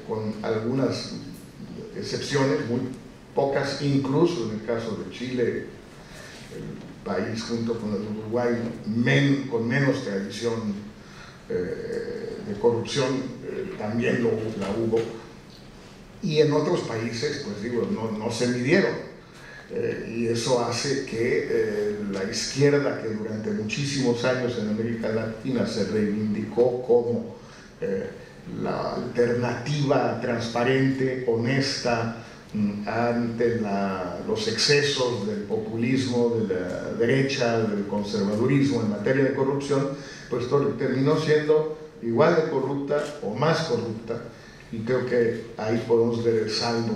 con algunas excepciones muy pocas, incluso en el caso de Chile, el país junto con el Uruguay con menos tradición de corrupción, también la hubo, y en otros países, pues digo, no se midieron, y eso hace que la izquierda, que durante muchísimos años en América Latina se reivindicó como la alternativa transparente, honesta, ante los excesos del populismo, de la derecha, del conservadurismo en materia de corrupción, pues terminó siendo igual de corrupta o más corrupta, y creo que ahí podemos ver el saldo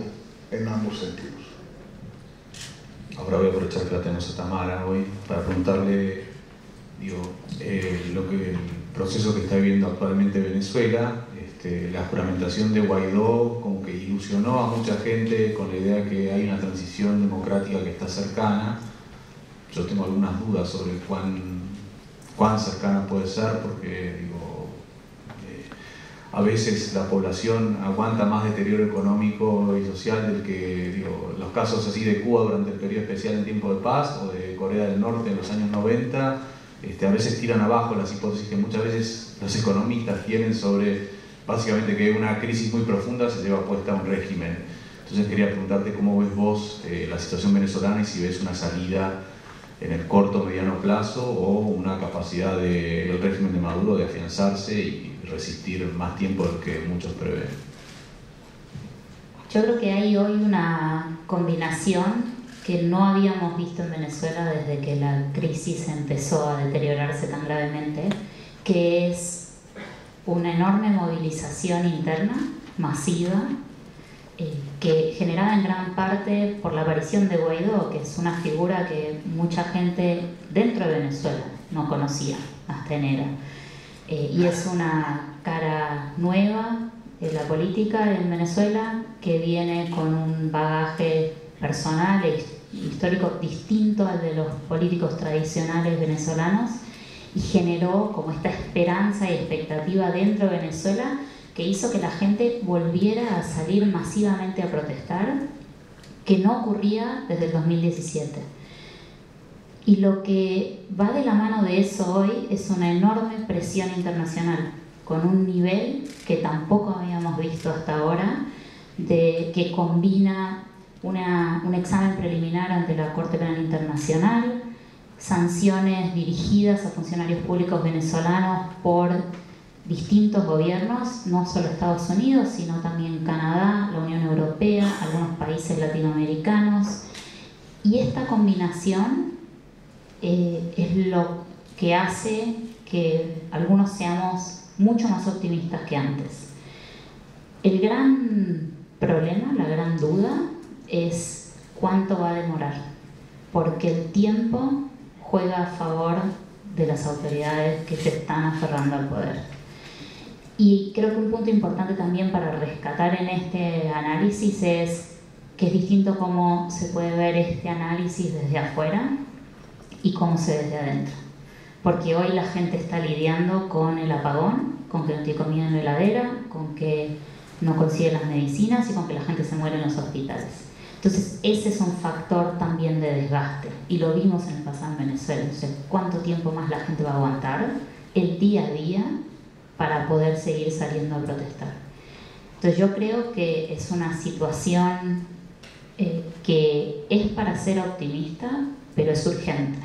en ambos sentidos. Ahora voy a aprovechar que la tenemos a Tamara hoy para preguntarle, el proceso que está viviendo actualmente Venezuela. La juramentación de Guaidó como que ilusionó a mucha gente con la idea que hay una transición democrática que está cercana. Yo tengo algunas dudas sobre cuán cercana puede ser, porque a veces la población aguanta más deterioro económico y social del que los casos así de Cuba durante el periodo especial en tiempo de paz o de Corea del Norte en los años 90. A veces tiran abajo las hipótesis que muchas veces los economistas tienen sobre básicamente que una crisis muy profunda se lleva puesta a un régimen. Entonces quería preguntarte cómo ves vos la situación venezolana y si ves una salida en el corto o mediano plazo o una capacidad del régimen de Maduro de afianzarse y resistir más tiempo del que muchos prevén. Yo creo que hay hoy una combinación que no habíamos visto en Venezuela desde que la crisis empezó a deteriorarse tan gravemente, que es una enorme movilización interna, masiva, que generada en gran parte por la aparición de Guaidó, que es una figura que mucha gente dentro de Venezuela no conocía hasta enero. Y es una cara nueva de la política en Venezuela que viene con un bagaje personal e histórico distinto al de los políticos tradicionales venezolanos, y generó como esta esperanza y expectativa dentro de Venezuela que hizo que la gente volviera a salir masivamente a protestar, que no ocurría desde el 2017. Y lo que va de la mano de eso hoy es una enorme presión internacional, con un nivel que tampoco habíamos visto hasta ahora, que combina un examen preliminar ante la Corte Penal Internacional, sanciones dirigidas a funcionarios públicos venezolanos por distintos gobiernos, no solo Estados Unidos, sino también Canadá, la Unión Europea, algunos países latinoamericanos. Y esta combinación es lo que hace que algunos seamos mucho más optimistas que antes. El gran problema, la gran duda, es cuánto va a demorar, porque el tiempo juega a favor de las autoridades que se están aferrando al poder. Y creo que un punto importante también para rescatar en este análisis es que es distinto cómo se puede ver este análisis desde afuera y cómo se ve desde adentro. Porque hoy la gente está lidiando con el apagón, con que no tiene comida en la heladera, con que no consigue las medicinas y con que la gente se muere en los hospitales. Entonces ese es un factor también de desgaste y lo vimos en el pasado en Venezuela. Entonces, ¿cuánto tiempo más la gente va a aguantar el día a día para poder seguir saliendo a protestar? Entonces yo creo que es una situación que es para ser optimista, pero es urgente.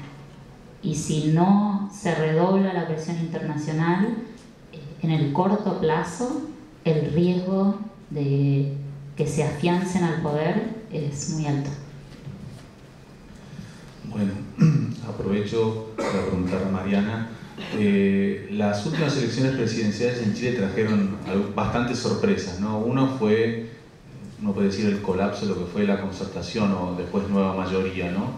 Y si no se redobla la presión internacional, en el corto plazo, el riesgo de que se afiancen al poder es muy alto. Bueno, aprovecho para preguntar a Mariana. Las últimas elecciones presidenciales en Chile trajeron bastantes sorpresas, ¿no? Uno fue, uno puede decir, el colapso de lo que fue la concertación o después nueva mayoría, ¿no?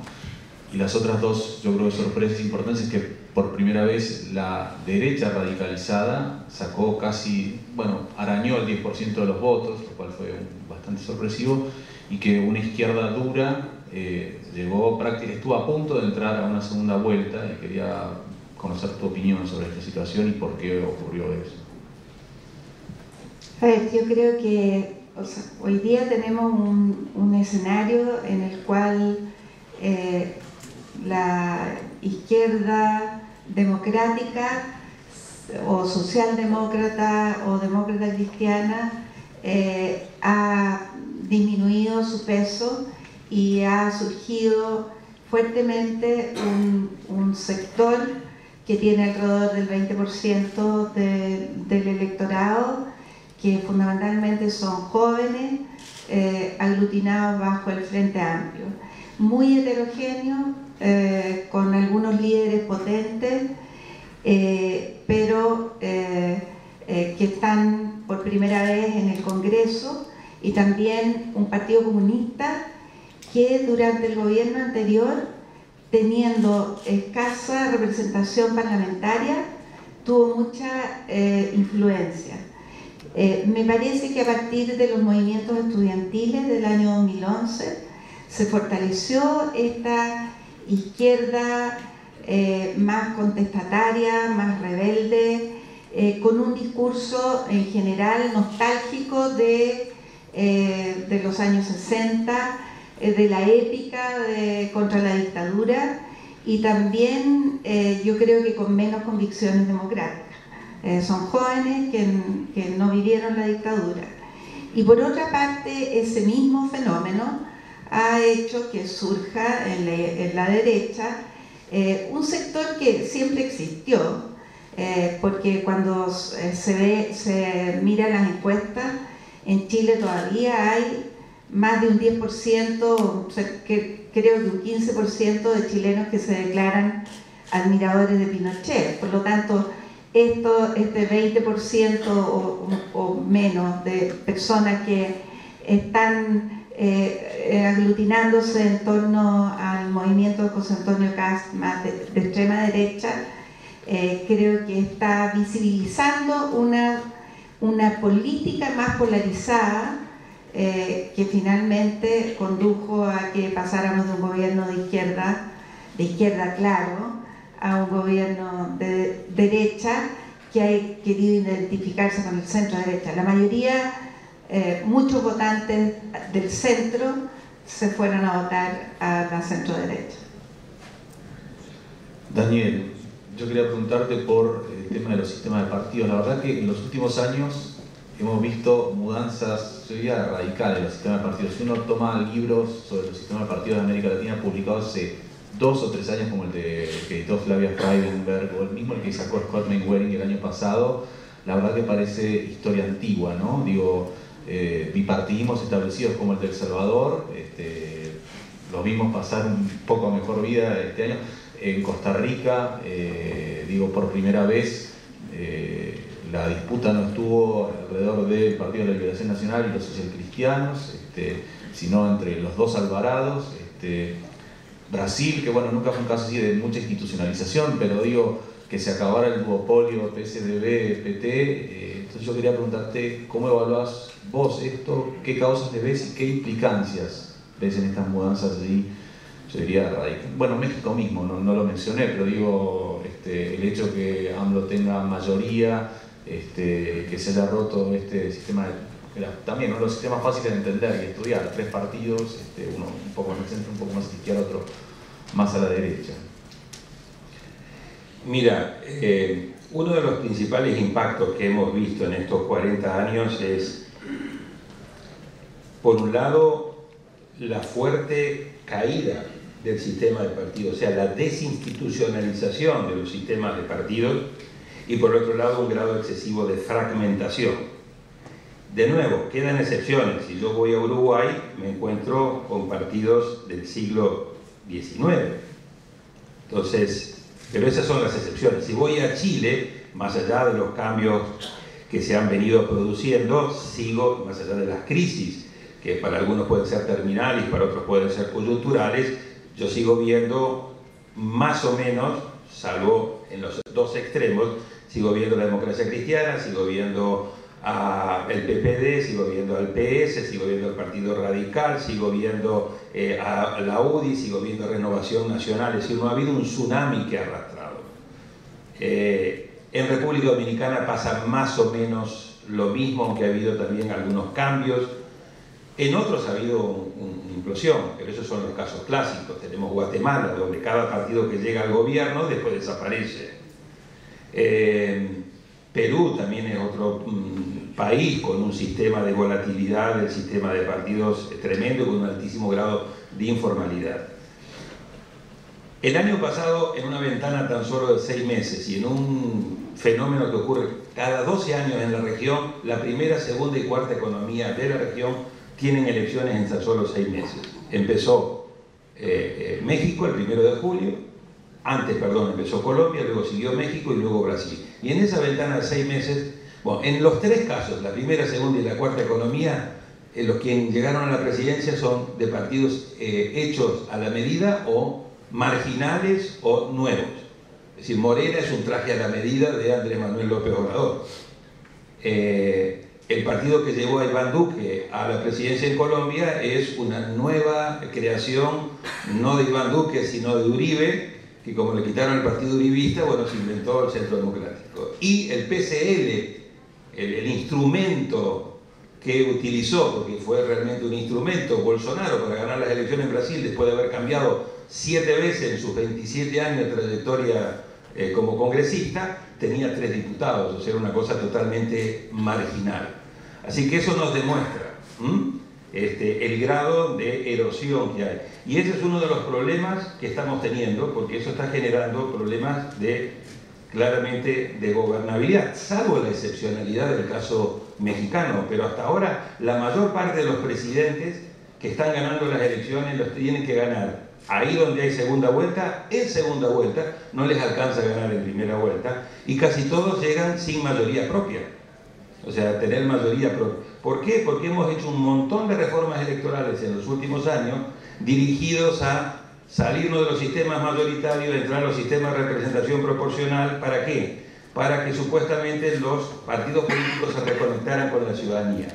Y las otras dos, yo creo que sorpresas importantes, es que por primera vez la derecha radicalizada sacó casi, bueno, arañó el 10% de los votos, lo cual fue bastante sorpresivo, y que una izquierda dura estuvo a punto de entrar a una segunda vuelta, y quería conocer tu opinión sobre esta situación y por qué ocurrió eso. A ver, yo creo que hoy día tenemos un escenario en el cual la izquierda democrática o socialdemócrata o demócrata cristiana ha disminuido su peso y ha surgido fuertemente un sector que tiene alrededor del 20% del electorado, que fundamentalmente son jóvenes aglutinados bajo el Frente Amplio, muy heterogéneo, con algunos líderes potentes, pero que están por primera vez en el Congreso, y también un partido comunista que durante el gobierno anterior, teniendo escasa representación parlamentaria, tuvo mucha influencia. Me parece que a partir de los movimientos estudiantiles del año 2011 se fortaleció esta izquierda más contestataria, más rebelde, con un discurso en general nostálgico de los años 60, de la épica contra la dictadura, y también yo creo que con menos convicciones democráticas. Son jóvenes que no vivieron la dictadura. Y por otra parte, ese mismo fenómeno ha hecho que surja en la derecha un sector que siempre existió, porque cuando se mira las encuestas, en Chile todavía hay más de un 10%, creo que un 15% de chilenos que se declaran admiradores de Pinochet. Por lo tanto, este 20% o menos de personas que están aglutinándose en torno al movimiento de José Antonio Kast, más de extrema derecha, creo que está visibilizando una política más polarizada, que finalmente condujo a que pasáramos de un gobierno de izquierda claro, a un gobierno de derecha que ha querido identificarse con el centro derecha. La mayoría, muchos votantes del centro se fueron a votar a la centro derecha. Daniel, yo quería preguntarte por el tema de los sistemas de partidos. La verdad que en los últimos años hemos visto mudanzas, yo diría, radicales en los sistemas de partidos. Si uno toma libros sobre los sistemas de partidos de América Latina publicados hace 2 o 3 años como el que editó Flavia Freidenberg o el mismo el que sacó Scott Mainwaring el año pasado, la verdad que parece historia antigua, ¿no? Digo, bipartidismos establecidos como el de El Salvador, los vimos pasar un poco a mejor vida este año. En Costa Rica, digo, por primera vez, la disputa no estuvo alrededor del Partido de la Liberación Nacional y los socialcristianos, sino entre los dos Alvarados. Brasil, que bueno, nunca fue un caso así de mucha institucionalización, pero digo, que se acabara el duopolio PSDB-PT. Entonces yo quería preguntarte, ¿cómo evaluás vos esto? ¿Qué causas le ves y qué implicancias ves en estas mudanzas allí? Yo diría radical. Bueno, México mismo, no lo mencioné, pero digo, el hecho que AMLO tenga mayoría, que se haya roto este sistema también uno de los sistemas fáciles de entender y estudiar, 3 partidos, uno un poco más al centro, un poco más a la izquierda, otro más a la derecha. Mira, uno de los principales impactos que hemos visto en estos 40 años es, por un lado, la fuerte caída del sistema de partidos, o sea, la desinstitucionalización de los sistemas de partidos, y por otro lado, un grado excesivo de fragmentación. De nuevo, quedan excepciones. Si yo voy a Uruguay, me encuentro con partidos del siglo XIX. Entonces, pero esas son las excepciones. Si voy a Chile, más allá de los cambios que se han venido produciendo, sigo, más allá de las crisis, que para algunos pueden ser terminales, para otros pueden ser coyunturales, yo sigo viendo más o menos, salvo en los dos extremos, sigo viendo la democracia cristiana, sigo viendo el PPD, sigo viendo al PS, sigo viendo al Partido Radical, sigo viendo a la UDI, sigo viendo Renovación Nacional. Es decir, no ha habido un tsunami que ha arrastrado. En República Dominicana pasa más o menos lo mismo, aunque ha habido también algunos cambios. En otros ha habido una implosión, pero esos son los casos clásicos. Tenemos Guatemala, donde cada partido que llega al gobierno después desaparece. Perú también es otro país con un sistema de volatilidad del sistema de partidos tremendo, con un altísimo grado de informalidad. El año pasado, en una ventana tan solo de 6 meses y en un fenómeno que ocurre cada 12 años en la región, la primera, segunda y cuarta economía de la región tienen elecciones en tan solo 6 meses. Empezó México el 1 de julio, empezó Colombia, luego siguió México y luego Brasil. Y en esa ventana de 6 meses, bueno, en los 3 casos, la primera, segunda y la cuarta economía, los que llegaron a la presidencia son de partidos hechos a la medida o marginales o nuevos. Es decir, Morena es un traje a la medida de Andrés Manuel López Obrador. El partido que llevó a Iván Duque a la presidencia en Colombia es una nueva creación, no de Iván Duque, sino de Uribe, que como le quitaron el partido uribista, bueno, se inventó el Centro Democrático. Y el PCL, el instrumento que utilizó, porque fue realmente un instrumento, Bolsonaro, para ganar las elecciones en Brasil, después de haber cambiado 7 veces en sus 27 años de trayectoria como congresista, tenía 3 diputados, o sea, era una cosa totalmente marginal. Así que eso nos demuestra el grado de erosión que hay. Y ese es uno de los problemas que estamos teniendo, porque eso está generando problemas claramente de gobernabilidad, salvo la excepcionalidad del caso mexicano, pero hasta ahora la mayor parte de los presidentes que están ganando las elecciones los tienen que ganar ahí donde hay segunda vuelta, en segunda vuelta, no les alcanza a ganar en primera vuelta, y casi todos llegan sin mayoría propia. O sea, tener mayoría propia. ¿Por qué? Porque hemos hecho un montón de reformas electorales en los últimos años dirigidos a salirnos de los sistemas mayoritarios, entrar a los sistemas de representación proporcional. ¿Para qué? Para que supuestamente los partidos políticos se reconectaran con la ciudadanía.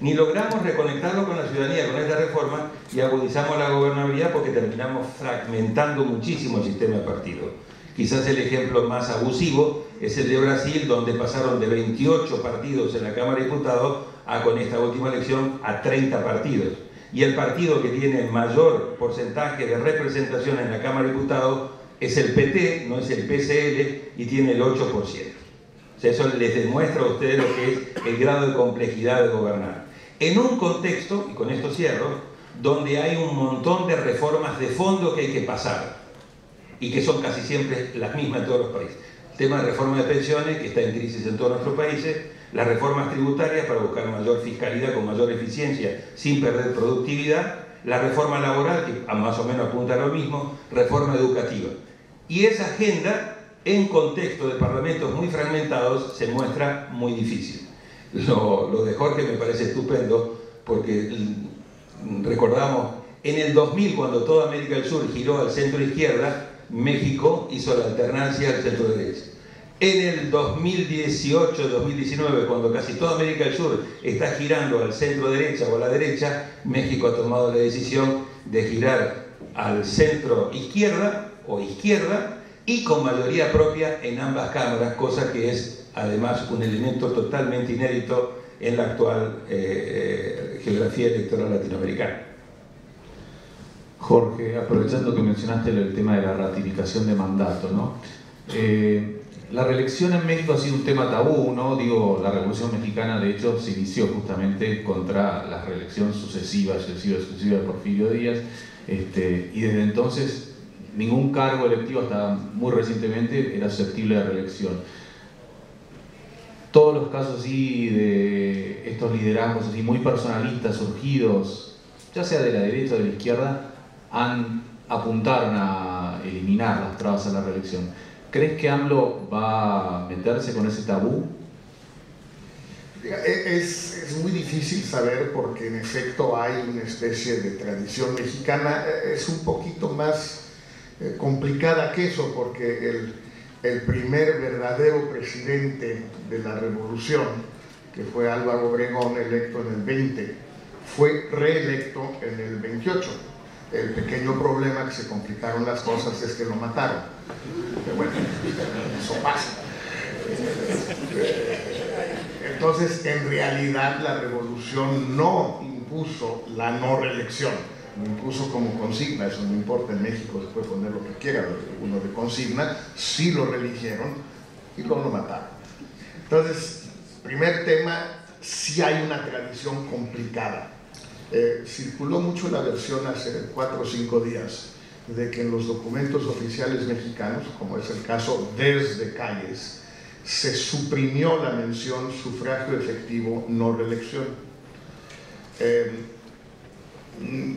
Ni logramos reconectarlo con la ciudadanía con esta reforma y agudizamos la gobernabilidad porque terminamos fragmentando muchísimo el sistema de partidos. Quizás el ejemplo más abusivo es el de Brasil, donde pasaron de 28 partidos en la Cámara de Diputados a, con esta última elección, a 30 partidos. Y el partido que tiene mayor porcentaje de representación en la Cámara de Diputados es el PT, no es el PCL, y tiene el 8%. O sea, eso les demuestra a ustedes lo que es el grado de complejidad de gobernar. En un contexto, y con esto cierro, donde hay un montón de reformas de fondo que hay que pasar. y que son casi siempre las mismas en todos los países. El tema de reforma de pensiones, que está en crisis en todos nuestros países, las reformas tributarias para buscar mayor fiscalidad con mayor eficiencia sin perder productividad, la reforma laboral, que más o menos apunta a lo mismo, reforma educativa. Y esa agenda, en contexto de parlamentos muy fragmentados, se muestra muy difícil. Lo de Jorge me parece estupendo, porque recordamos, en el 2000, cuando toda América del Sur giró al centro-izquierda, México hizo la alternancia al centro-derecha. En el 2018-2019, cuando casi toda América del Sur está girando al centro-derecha o a la derecha, México ha tomado la decisión de girar al centro-izquierda o izquierda y con mayoría propia en ambas cámaras, cosa que es además un elemento totalmente inédito en la actual geografía electoral latinoamericana. Jorge, aprovechando que mencionaste el tema de la ratificación de mandato, ¿no? La reelección en México ha sido un tema tabú, ¿no? Digo, la Revolución Mexicana, de hecho, se inició justamente contra la reelección sucesiva de Porfirio Díaz, y desde entonces ningún cargo electivo hasta muy recientemente era susceptible de reelección. Todos los casos así de estos liderazgos así muy personalistas surgidos, ya sea de la derecha o de la izquierda, apuntaron a eliminar las trabas a la reelección. ¿Crees que AMLO va a meterse con ese tabú? Es muy difícil saber, porque en efecto hay una especie de tradición mexicana. Es un poquito más complicada que eso, porque el primer verdadero presidente de la revolución, que fue Álvaro Obregón, electo en el 20, fue reelecto en el 28. El pequeño problema, que se complicaron las cosas, es que lo mataron. Pero bueno, eso pasa. Entonces, en realidad, la revolución no impuso la no reelección, lo impuso como consigna. Eso no importa, en México se puede poner lo que quiera uno de consigna. Sí lo reeligieron y luego lo mataron. Entonces, primer tema, sí hay una tradición complicada. Circuló mucho la versión hace 4 o 5 días de que en los documentos oficiales mexicanos, como es el caso desde Calles, se suprimió la mención sufragio efectivo, no reelección.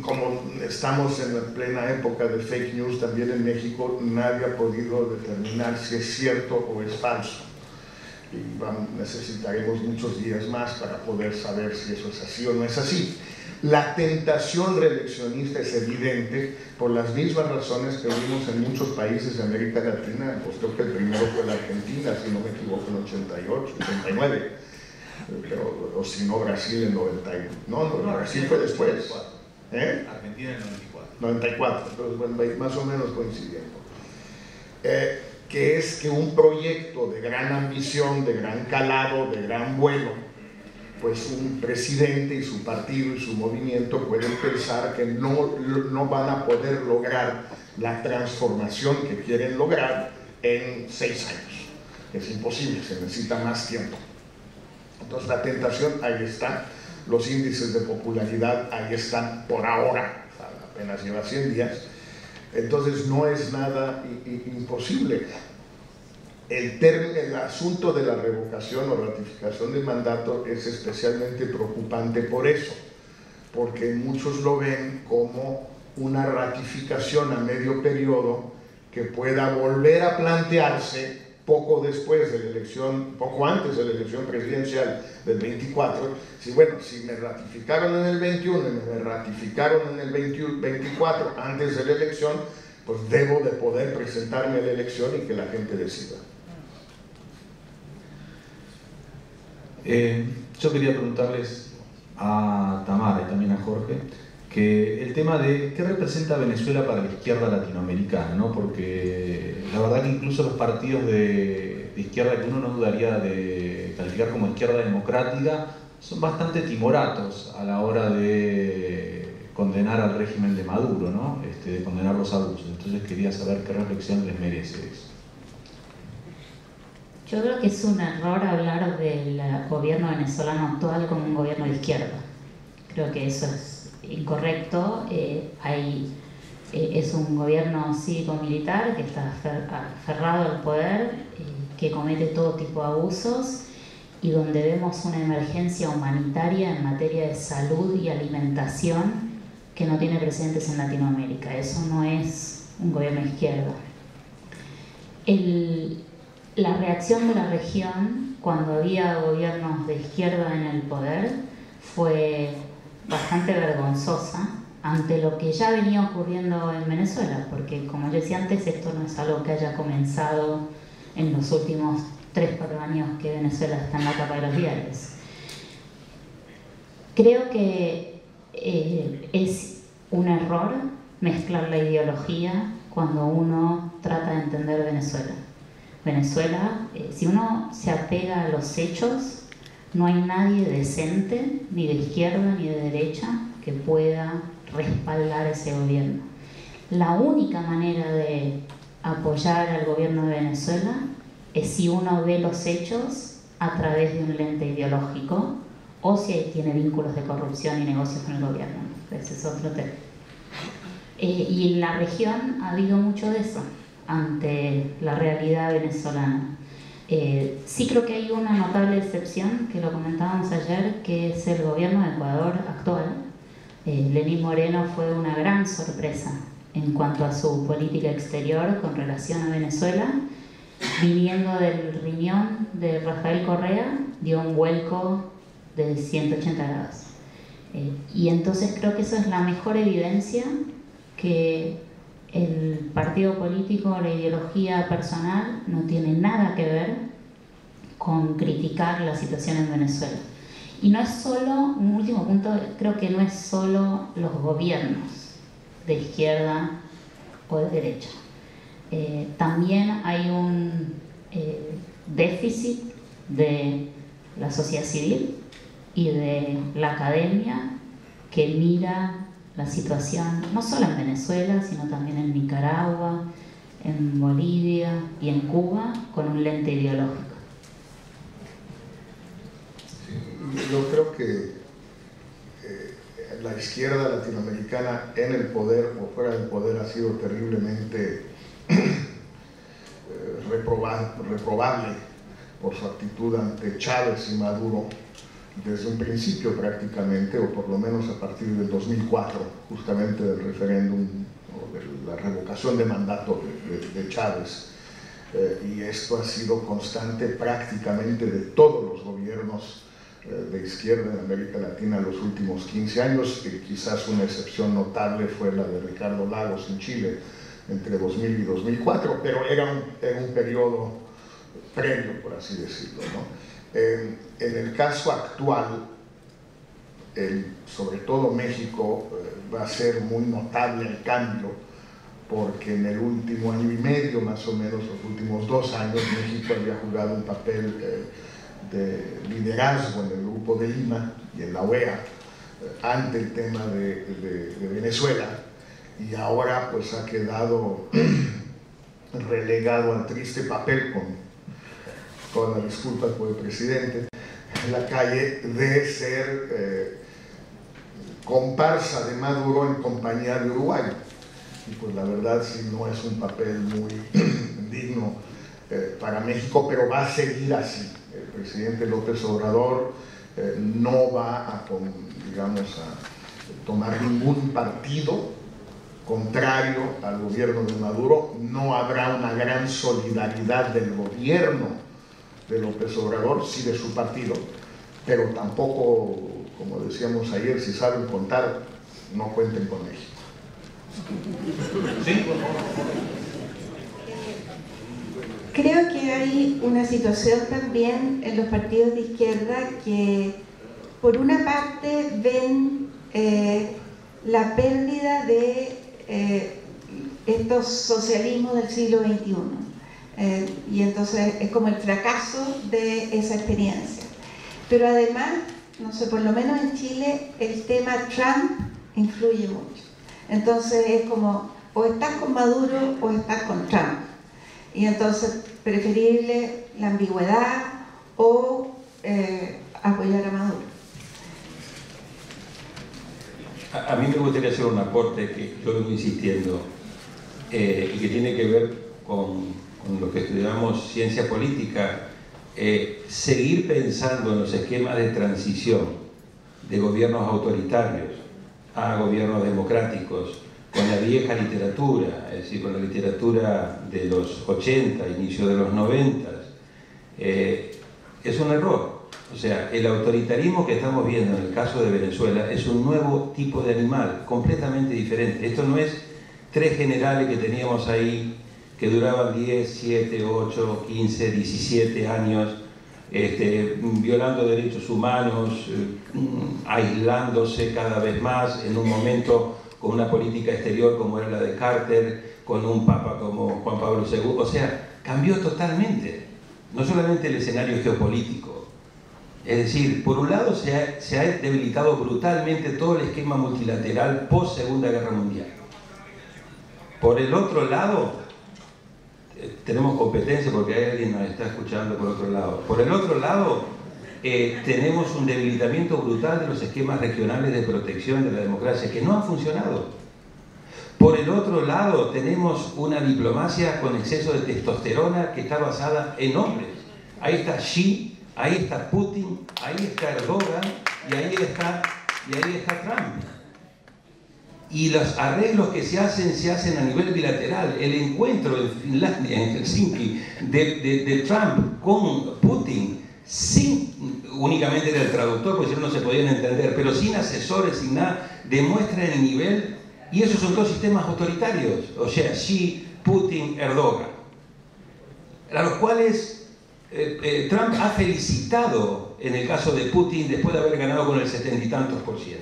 Como estamos en la plena época de fake news también en México, nadie ha podido determinar si es cierto o es falso. Y necesitaremos muchos días más para poder saber si eso es así o no es así. La tentación reeleccionista es evidente por las mismas razones que vimos en muchos países de América Latina. Pues creo que el primero fue la Argentina, si no me equivoco, en 88, 89, pero, o si no, Brasil en 91. No, Brasil fue después. Argentina en 94. 94, entonces bueno, más o menos coincidiendo. Que es que un proyecto de gran ambición, de gran calado, de gran vuelo, pues un presidente y su partido y su movimiento pueden pensar que no van a poder lograr la transformación que quieren lograr en 6 años. Es imposible, se necesita más tiempo. Entonces la tentación ahí está, los índices de popularidad ahí están por ahora, apenas lleva 100 días, entonces no es nada imposible. El asunto de la revocación o ratificación del mandato es especialmente preocupante por eso, porque muchos lo ven como una ratificación a medio periodo que pueda volver a plantearse poco después de la elección, poco antes de la elección presidencial del 24. Si me ratificaron en el 21 y me ratificaron en el 24 antes de la elección, pues debo de poder presentarme a la elección y que la gente decida. Yo quería preguntarles a Tamara y también a Jorge que el tema de qué representa Venezuela para la izquierda latinoamericana, ¿no? Porque la verdad que incluso los partidos de izquierda que uno no dudaría de calificar como izquierda democrática son bastante timoratos a la hora de condenar al régimen de Maduro, ¿no? De condenar los abusos. Entonces quería saber qué reflexión les merece eso. Yo creo que es un error hablar del gobierno venezolano actual como un gobierno de izquierda. Creo que eso es incorrecto. Hay Es un gobierno cívico-militar que está aferrado al poder, que comete todo tipo de abusos y donde vemos una emergencia humanitaria en materia de salud y alimentación que no tiene precedentes en Latinoamérica. Eso no es un gobierno de izquierda. La reacción de la región cuando había gobiernos de izquierda en el poder fue bastante vergonzosa ante lo que ya venía ocurriendo en Venezuela, porque como yo decía antes, esto no es algo que haya comenzado en los últimos 3-4 años que Venezuela está en la tapa de los diarios. Creo que es un error mezclar la ideología cuando uno trata de entender Venezuela. Venezuela, si uno se apega a los hechos, no hay nadie decente, ni de izquierda ni de derecha, que pueda respaldar ese gobierno. La única manera de apoyar al gobierno de Venezuela es si uno ve los hechos a través de un lente ideológico o si tiene vínculos de corrupción y negocios con el gobierno. Ese es otro tema. Y en la región ha habido mucho de eso ante la realidad venezolana. Sí creo que hay una notable excepción, que lo comentábamos ayer, que es el gobierno de Ecuador actual. Lenín Moreno fue una gran sorpresa en cuanto a su política exterior con relación a Venezuela. Viniendo del riñón de Rafael Correa, dio un vuelco de 180 grados. Y entonces creo que esa es la mejor evidencia que el partido político o la ideología personal no tiene nada que ver con criticar la situación en Venezuela. Y no es solo, un último punto, creo que no es solo los gobiernos de izquierda o de derecha. También hay un déficit de la sociedad civil y de la academia que mira la situación no solo en Venezuela, sino también en Nicaragua, en Bolivia y en Cuba con un lente ideológico. Yo creo que la izquierda latinoamericana en el poder o fuera del poder ha sido terriblemente reprobable por su actitud ante Chávez y Maduro desde un principio prácticamente, o por lo menos a partir del 2004, justamente del referéndum o de la revocación de mandato de Chávez. Y esto ha sido constante prácticamente de todos los gobiernos de izquierda en América Latina en los últimos 15 años, que quizás una excepción notable fue la de Ricardo Lagos en Chile entre 2000 y 2004, pero era un periodo previo, por así decirlo, ¿no? En el caso actual, sobre todo México, va a ser muy notable el cambio, porque en el último año y medio, más o menos, los últimos 2 años, México había jugado un papel de liderazgo en el Grupo de Lima y en la OEA ante el tema de Venezuela, y ahora pues ha quedado relegado al triste papel, con toda la disculpa por el presidente, en la calle, de ser comparsa de Maduro en compañía de Uruguay. Y pues la verdad sí no es un papel muy digno para México, pero va a seguir así. El presidente López Obrador no va a tomar ningún partido contrario al gobierno de Maduro. No habrá una gran solidaridad del gobierno de López Obrador, sí de su partido, pero tampoco, como decíamos ayer, si saben contar, no cuenten con México. ¿Sí? Creo que hay una situación también en los partidos de izquierda que, por una parte, ven la pérdida de estos socialismos del siglo XXI. Y entonces es como el fracaso de esa experiencia. Pero además, no sé, por lo menos en Chile, el tema Trump influye mucho. Entonces es como, o estás con Maduro o estás con Trump. Y entonces preferible la ambigüedad o apoyar a Maduro. A mí me gustaría hacer un aporte que yo vengo insistiendo y que tiene que ver con lo que estudiamos ciencia política. Seguir pensando en los esquemas de transición de gobiernos autoritarios a gobiernos democráticos con la vieja literatura, es decir, con la literatura de los 80, inicio de los 90, es un error. O sea, el autoritarismo que estamos viendo en el caso de Venezuela es un nuevo tipo de animal, completamente diferente. Esto no es 3 generales que teníamos ahí, que duraban 10, 7, 8, 15, 17 años, violando derechos humanos, aislándose cada vez más, en un momento con una política exterior como era la de Carter, con un papa como Juan Pablo II. O sea, cambió totalmente, no solamente el escenario geopolítico. Es decir, por un lado se ha debilitado brutalmente todo el esquema multilateral post-Segunda Guerra Mundial. Por el otro lado, tenemos competencia porque hay alguien que nos está escuchando por otro lado. Por el otro lado, tenemos un debilitamiento brutal de los esquemas regionales de protección de la democracia que no han funcionado. Por el otro lado, tenemos una diplomacia con exceso de testosterona que está basada en hombres. Ahí está Xi, ahí está Putin, ahí está Erdogan y ahí está Trump. Y los arreglos que se hacen a nivel bilateral. El encuentro en Finlandia, en Helsinki, de Trump con Putin, sin únicamente del traductor, porque si no, no se podían entender, pero sin asesores, sin nada, demuestra el nivel. Y esos son 2 sistemas autoritarios, o sea, Xi, Putin, Erdogan, a los cuales Trump ha felicitado en el caso de Putin después de haber ganado con el 70 y tantos %.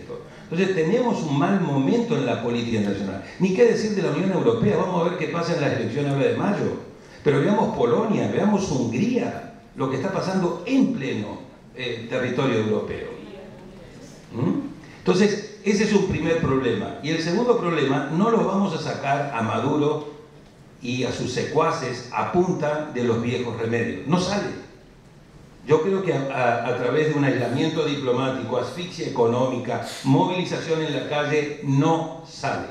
Entonces tenemos un mal momento en la política internacional. Ni qué decir de la Unión Europea. Vamos a ver qué pasa en las elecciones ahora de mayo. Pero veamos Polonia, veamos Hungría, lo que está pasando en pleno territorio europeo. Entonces, ese es un primer problema. Y el segundo problema, no lo vamos a sacar a Maduro y a sus secuaces a punta de los viejos remedios. No sale. Yo creo que a través de un aislamiento diplomático, asfixia económica, movilización en la calle, no sale.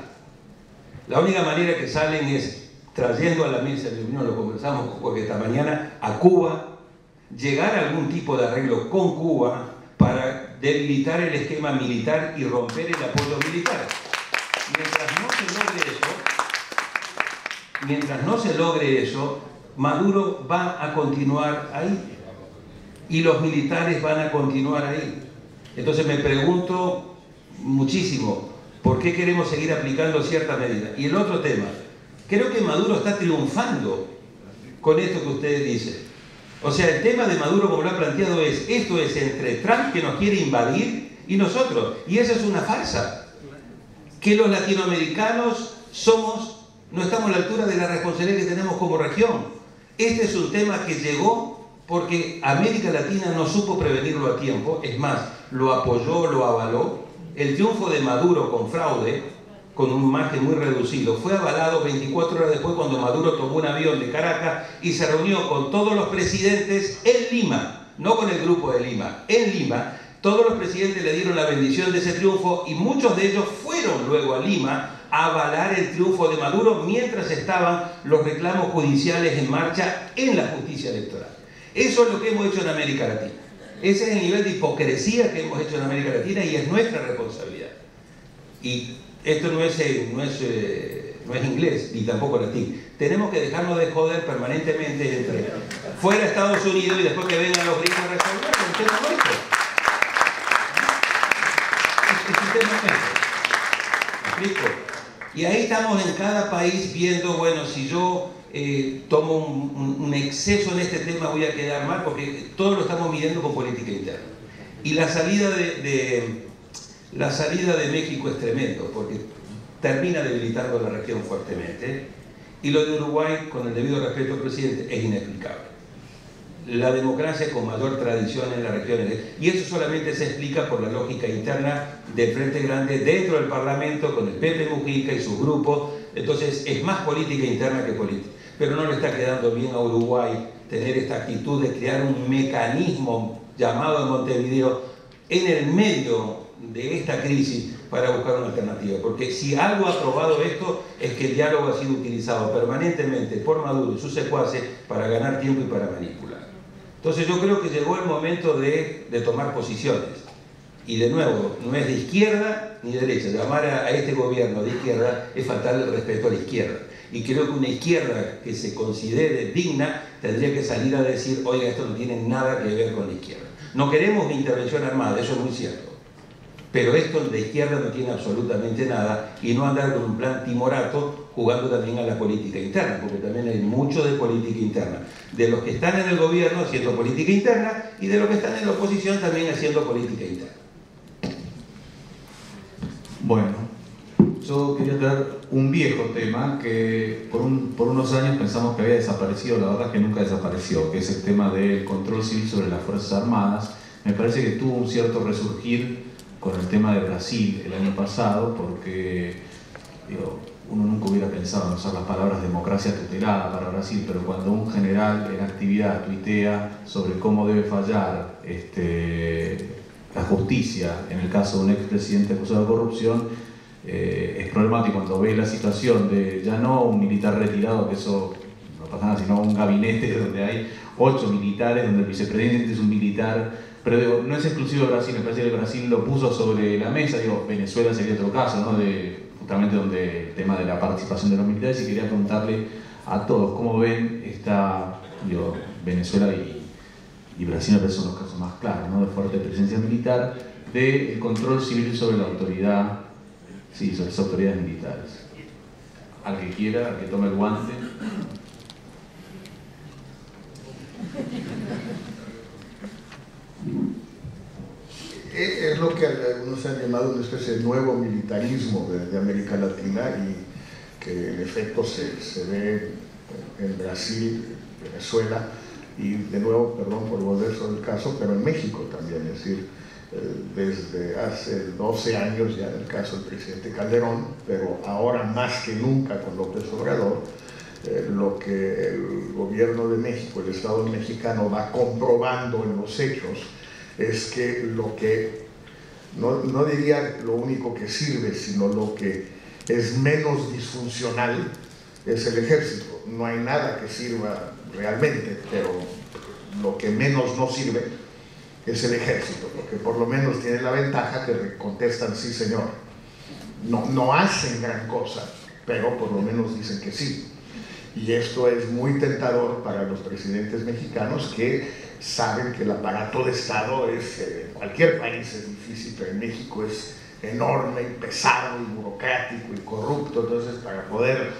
La única manera que salen es trayendo a la mesa de reunión, lo conversamos porque esta mañana, a Cuba, llegar a algún tipo de arreglo con Cuba para debilitar el esquema militar y romper el apoyo militar. Mientras no se logre eso, Maduro va a continuar ahí. Y los militares van a continuar ahí. Entonces me pregunto muchísimo, ¿por qué queremos seguir aplicando ciertas medidas? Y el otro tema, creo que Maduro está triunfando con esto que ustedes dicen. O sea, el tema de Maduro, como lo ha planteado, esto es entre Trump, que nos quiere invadir, y nosotros. Y esa es una farsa. Que los latinoamericanos no estamos a la altura de la responsabilidad que tenemos como región. Este es un tema que llegó porque América Latina no supo prevenirlo a tiempo, es más, lo apoyó, lo avaló. El triunfo de Maduro con fraude, con un margen muy reducido, fue avalado 24 horas después cuando Maduro tomó un avión de Caracas y se reunió con todos los presidentes en Lima, no con el grupo de Lima, en Lima. Todos los presidentes le dieron la bendición de ese triunfo y muchos de ellos fueron luego a Lima a avalar el triunfo de Maduro mientras estaban los reclamos judiciales en marcha en la justicia electoral. Eso es lo que hemos hecho en América Latina. Ese es el nivel de hipocresía que hemos hecho en América Latina y es nuestra responsabilidad. Y esto no es inglés ni tampoco latín. Tenemos que dejarnos de joder permanentemente entre fuera de Estados Unidos y después que vengan los gringos a resolver un tema nuestro. Es un tema nuestro. ¿Me explico? Y ahí estamos en cada país viendo, bueno, si yo tomo un exceso en este tema voy a quedar mal, porque todo lo estamos midiendo con política interna. Y la salida de México es tremendo, porque termina debilitando la región fuertemente, y lo de Uruguay, con el debido respeto al presidente, es inexplicable. La democracia con mayor tradición en la región, y eso solamente se explica por la lógica interna del Frente Grande dentro del Parlamento, con el Pepe Mujica y sus grupos. Entonces es más política interna que política. Pero no le está quedando bien a Uruguay tener esta actitud de crear un mecanismo llamado en Montevideo en el medio de esta crisis para buscar una alternativa, porque si algo ha probado esto es que el diálogo ha sido utilizado permanentemente por Maduro y sus secuaces para ganar tiempo y para manipular. Entonces yo creo que llegó el momento de tomar posiciones. Y de nuevo, no es de izquierda ni derecha. Llamar a este gobierno de izquierda es faltarle el respeto a la izquierda. Y creo que una izquierda que se considere digna tendría que salir a decir, oiga, esto no tiene nada que ver con la izquierda. No queremos una intervención armada, eso es muy cierto. Pero esto de izquierda no tiene absolutamente nada, y no andar con un plan timorato jugando también a la política interna, porque también hay mucho de política interna. De los que están en el gobierno haciendo política interna y de los que están en la oposición también haciendo política interna. Bueno, yo quería traer un viejo tema que por unos años pensamos que había desaparecido, la verdad es que nunca desapareció, que es el tema del control civil sobre las Fuerzas Armadas. Me parece que tuvo un cierto resurgir con el tema de Brasil el año pasado, porque uno nunca hubiera pensado en usar las palabras democracia tutelada para Brasil, pero cuando un general en actividad tuitea sobre cómo debe fallar la justicia en el caso de un expresidente acusado de corrupción, es problemático cuando ve la situación de ya no un militar retirado, que eso no pasa nada, sino un gabinete donde hay 8 militares, donde el vicepresidente es un militar, pero digo, no es exclusivo de Brasil, me parece que Brasil lo puso sobre la mesa. Venezuela sería otro caso, ¿no? Justamente donde el tema de la participación de los militares, y quería preguntarle a todos cómo ven Venezuela y Brasil, me parece son los casos más claros, ¿no? De fuerte presencia militar, del control civil sobre la autoridad, sí, sobre las autoridades militares. Al que quiera, al que tome el guante. Es lo que algunos han llamado una especie de nuevo militarismo de América Latina, y que en efecto se ve en Brasil, Venezuela, y de nuevo, perdón por volver sobre el caso, pero en México también. Es decir, desde hace 12 años ya en el caso del presidente Calderón, pero ahora más que nunca con López Obrador, lo que el gobierno de México, el Estado mexicano va comprobando en los hechos es que lo que, no diría lo único que sirve, sino lo que es menos disfuncional es el ejército. No hay nada que sirva realmente, pero lo que menos no sirve es el ejército, porque por lo menos tiene la ventaja que contestan sí señor. No hacen gran cosa, pero por lo menos dicen que sí. Y esto es muy tentador para los presidentes mexicanos, que saben que el aparato de Estado en cualquier país es difícil, pero en México es enorme y pesado y burocrático y corrupto. Entonces, para poder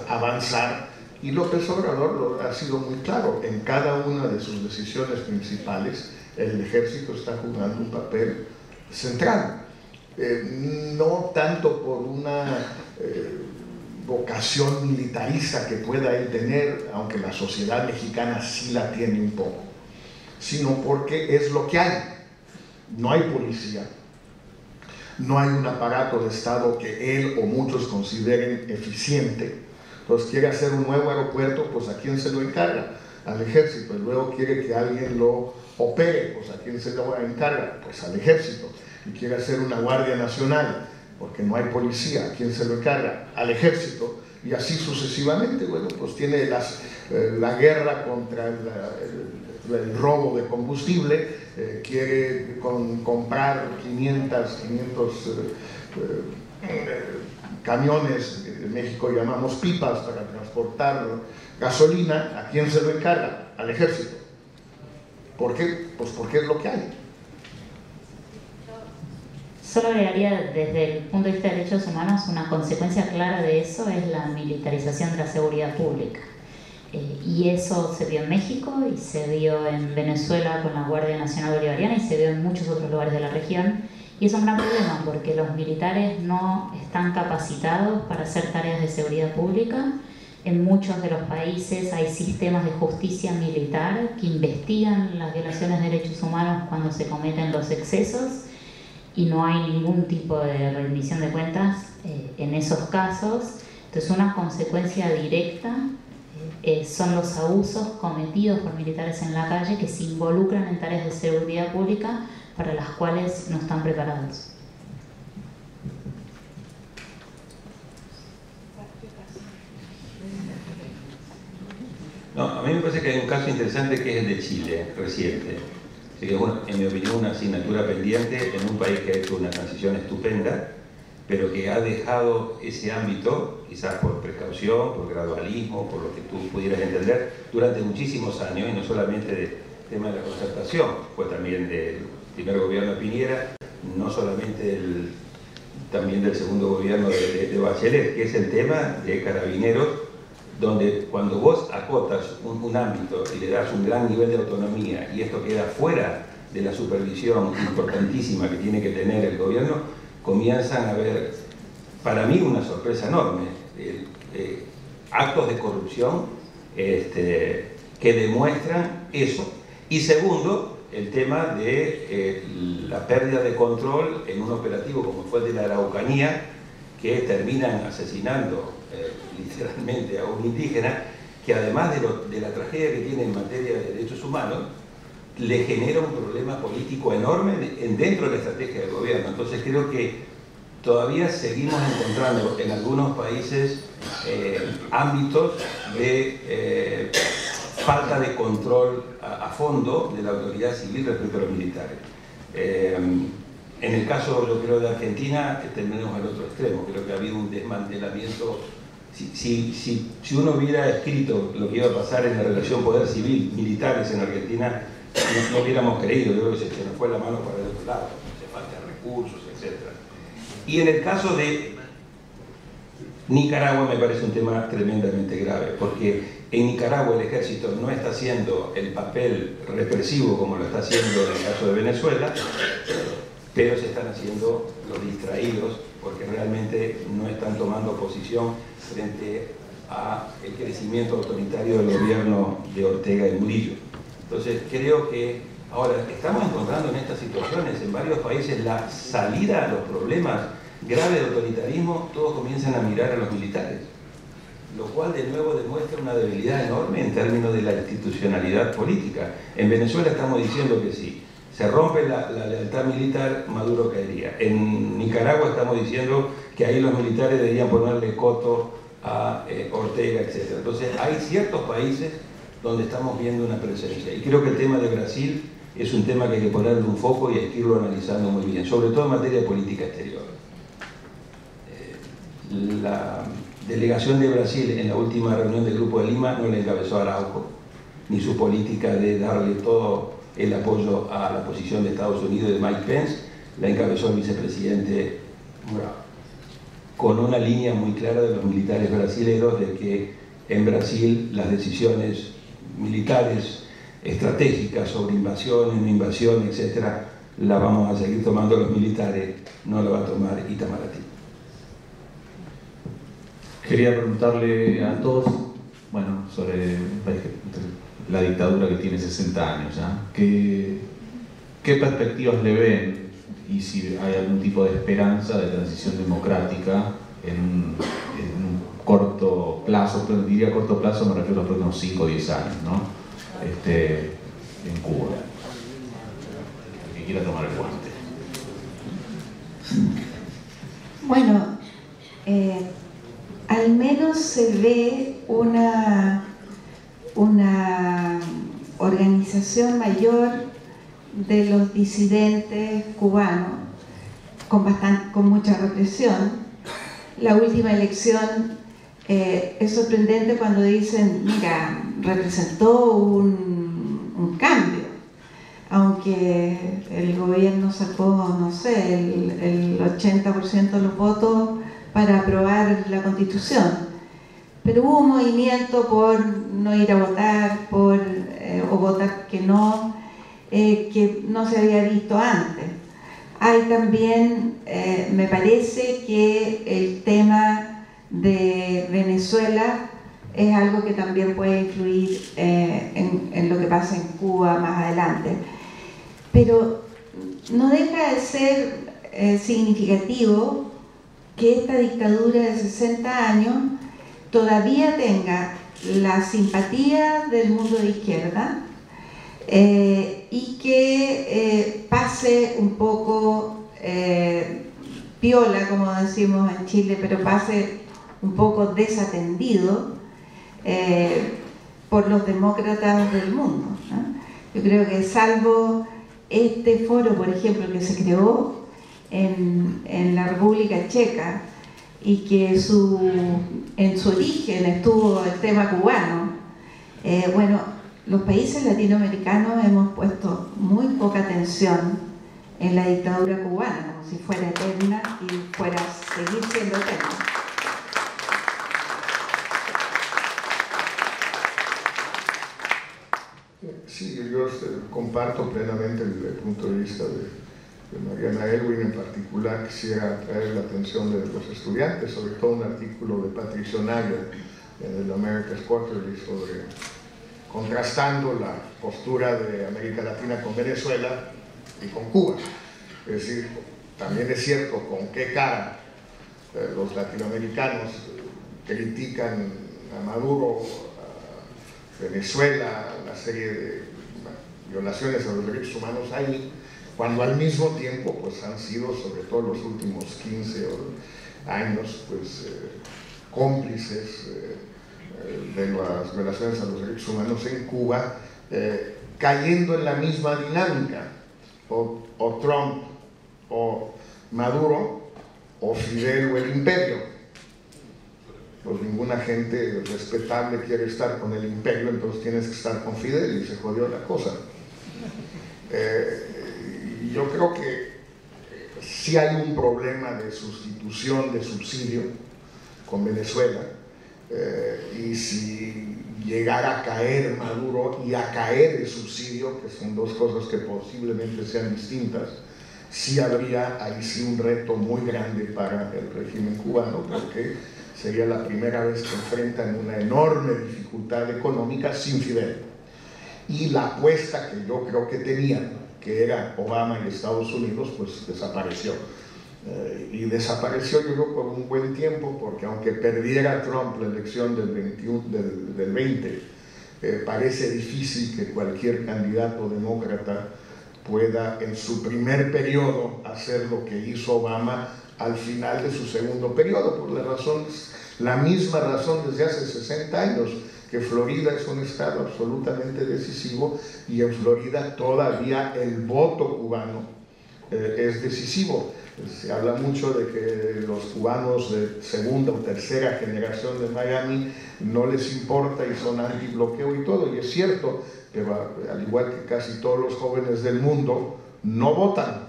avanzar, y López Obrador ha sido muy claro, en cada una de sus decisiones principales el ejército está jugando un papel central, no tanto por una vocación militarista que pueda él tener, aunque la sociedad mexicana sí la tiene un poco, sino porque es lo que hay. No hay policía, no hay un aparato de Estado que él o muchos consideren eficiente. Entonces quiere hacer un nuevo aeropuerto, pues ¿a quién se lo encarga? Al ejército. Y luego quiere que alguien lo opere, pues ¿a quién se lo encarga? Pues al ejército. Y quiere hacer una Guardia Nacional, porque no hay policía, ¿a quién se lo encarga? Al ejército. Y así sucesivamente. Bueno, pues tiene la guerra contra el robo de combustible, quiere comprar 500 camiones, en México llamamos pipas, para transportar gasolina. ¿A quién se lo encarga? Al ejército. ¿Por qué? Pues porque es lo que hay. Solo agregaría, desde el punto de vista de derechos humanos, una consecuencia clara de eso es la militarización de la seguridad pública. Y eso se vio en México, y se vio en Venezuela con la Guardia Nacional Bolivariana, y se vio en muchos otros lugares de la región. Y es un gran problema, porque los militares no están capacitados para hacer tareas de seguridad pública. En muchos de los países hay sistemas de justicia militar que investigan las violaciones de derechos humanos cuando se cometen los excesos, y no hay ningún tipo de rendición de cuentas en esos casos. Entonces, una consecuencia directa son los abusos cometidos por militares en la calle, que se involucran en tareas de seguridad pública para las cuales no están preparados. No, a mí me parece que hay un caso interesante que es el de Chile, reciente. Así que, bueno, en mi opinión, una asignatura pendiente en un país que ha hecho una transición estupenda, pero que ha dejado ese ámbito, quizás por precaución, por gradualismo, por lo que tú pudieras entender, durante muchísimos años, y no solamente del tema de la concertación, fue también del primer gobierno de Piñera, no solamente también del segundo gobierno de Bachelet, que es el tema de Carabineros, donde cuando vos acotas un ámbito y le das un gran nivel de autonomía y esto queda fuera de la supervisión importantísima que tiene que tener el gobierno, comienzan a haber, para mí, una sorpresa enorme, actos de corrupción que demuestran eso. Y segundo, el tema de la pérdida de control en un operativo como fue el de la Araucanía, que terminan asesinando literalmente a un indígena, que además de la tragedia que tiene en materia de derechos humanos, le genera un problema político enorme dentro de la estrategia del gobierno. Entonces creo que todavía seguimos encontrando en algunos países ámbitos de falta de control a fondo de la autoridad civil respecto a los militares. En el caso, yo creo, de Argentina, terminamos al otro extremo. Creo que ha habido un desmantelamiento. Si uno hubiera escrito lo que iba a pasar en la relación poder civil-militares en Argentina, no hubiéramos creído. Yo creo que se nos fue la mano para el otro lado. Se faltan recursos, etc. Y en el caso de Nicaragua me parece un tema tremendamente grave, porque en Nicaragua el ejército no está haciendo el papel represivo como lo está haciendo en el caso de Venezuela, pero se están haciendo los distraídos porque realmente no están tomando posición frente al crecimiento autoritario del gobierno de Ortega y Murillo. Entonces creo que ahora estamos encontrando en estas situaciones en varios países la salida a los problemas graves de autoritarismo. Todos comienzan a mirar a los militares, lo cual de nuevo demuestra una debilidad enorme en términos de la institucionalidad política. En Venezuela estamos diciendo que sí, se rompe la lealtad militar, Maduro caería. En Nicaragua estamos diciendo que ahí los militares deberían ponerle coto a Ortega, etc. Entonces hay ciertos países donde estamos viendo una presencia. Y creo que el tema de Brasil es un tema que hay que ponerle un foco y hay que irlo analizando muy bien, sobre todo en materia de política exterior. La delegación de Brasil en la última reunión del Grupo de Lima no la encabezó Araujo, ni su política de darle todo el apoyo a la posición de Estados Unidos de Mike Pence, la encabezó el vicepresidente Mourão, con una línea muy clara de los militares brasileños de que en Brasil las decisiones militares estratégicas sobre invasiones, no invasiones, etc., las vamos a seguir tomando los militares, no la va a tomar Itamaraty. Quería preguntarle a todos, bueno, sobre la dictadura que tiene 60 años ya, ¿qué perspectivas le ven y si hay algún tipo de esperanza de transición democrática en un corto plazo? Pero diría corto plazo, me refiero a los próximos 5 o 10 años, ¿no? En Cuba. El que quiera tomar el guante. Bueno, al menos se ve una organización mayor de los disidentes cubanos con mucha represión. La última elección es sorprendente cuando dicen, mira, representó un cambio, aunque el gobierno sacó, no sé, el 80% de los votos para aprobar la Constitución. Pero hubo un movimiento por no ir a votar, o votar que no se había visto antes. Hay también, me parece que el tema de Venezuela es algo que también puede influir en lo que pasa en Cuba más adelante. Pero no deja de ser significativo que esta dictadura de 60 años todavía tenga la simpatía del mundo de izquierda, y que pase un poco piola, como decimos en Chile, pero pase un poco desatendido por los demócratas del mundo, ¿no? Yo creo que salvo este foro, por ejemplo, que se creó en la República Checa y que en su origen estuvo el tema cubano, bueno, los países latinoamericanos hemos puesto muy poca atención en la dictadura cubana, como si fuera eterna y fuera a seguir siendo eterna. Sí, yo comparto plenamente el punto de vista de Mariana Elwin. En particular quisiera traer la atención de los estudiantes, sobre todo un artículo de Patricio Naya en el America's Quarterly contrastando la postura de América Latina con Venezuela y con Cuba. Es decir, también es cierto con qué cara los latinoamericanos critican a Maduro, a Venezuela, una serie de violaciones a los derechos humanos ahí, cuando al mismo tiempo pues, han sido, sobre todo los últimos 15 años, pues, cómplices de las violaciones a los derechos humanos en Cuba, cayendo en la misma dinámica, o Trump, o Maduro, o Fidel, o el imperio. Pues ninguna gente respetable quiere estar con el imperio, entonces tienes que estar con Fidel y se jodió la cosa. Yo creo que sí hay un problema de sustitución de subsidio con Venezuela, y si llegara a caer Maduro y a caer el subsidio, que son dos cosas que posiblemente sean distintas, sí habría ahí sí un reto muy grande para el régimen cubano, porque sería la primera vez que enfrentan una enorme dificultad económica sin Fidel. Y la apuesta que yo creo que tenían, que era Obama y Estados Unidos, pues desapareció. Y desapareció yo creo por un buen tiempo, porque aunque perdiera Trump la elección del 20, parece difícil que cualquier candidato demócrata pueda en su primer periodo hacer lo que hizo Obama al final de su segundo periodo, por la misma razón desde hace 60 años, que Florida es un estado absolutamente decisivo, y en Florida todavía el voto cubano es decisivo. Se habla mucho de que los cubanos de segunda o tercera generación de Miami no les importa y son antibloqueo y todo, y es cierto, pero al igual que casi todos los jóvenes del mundo, no votan.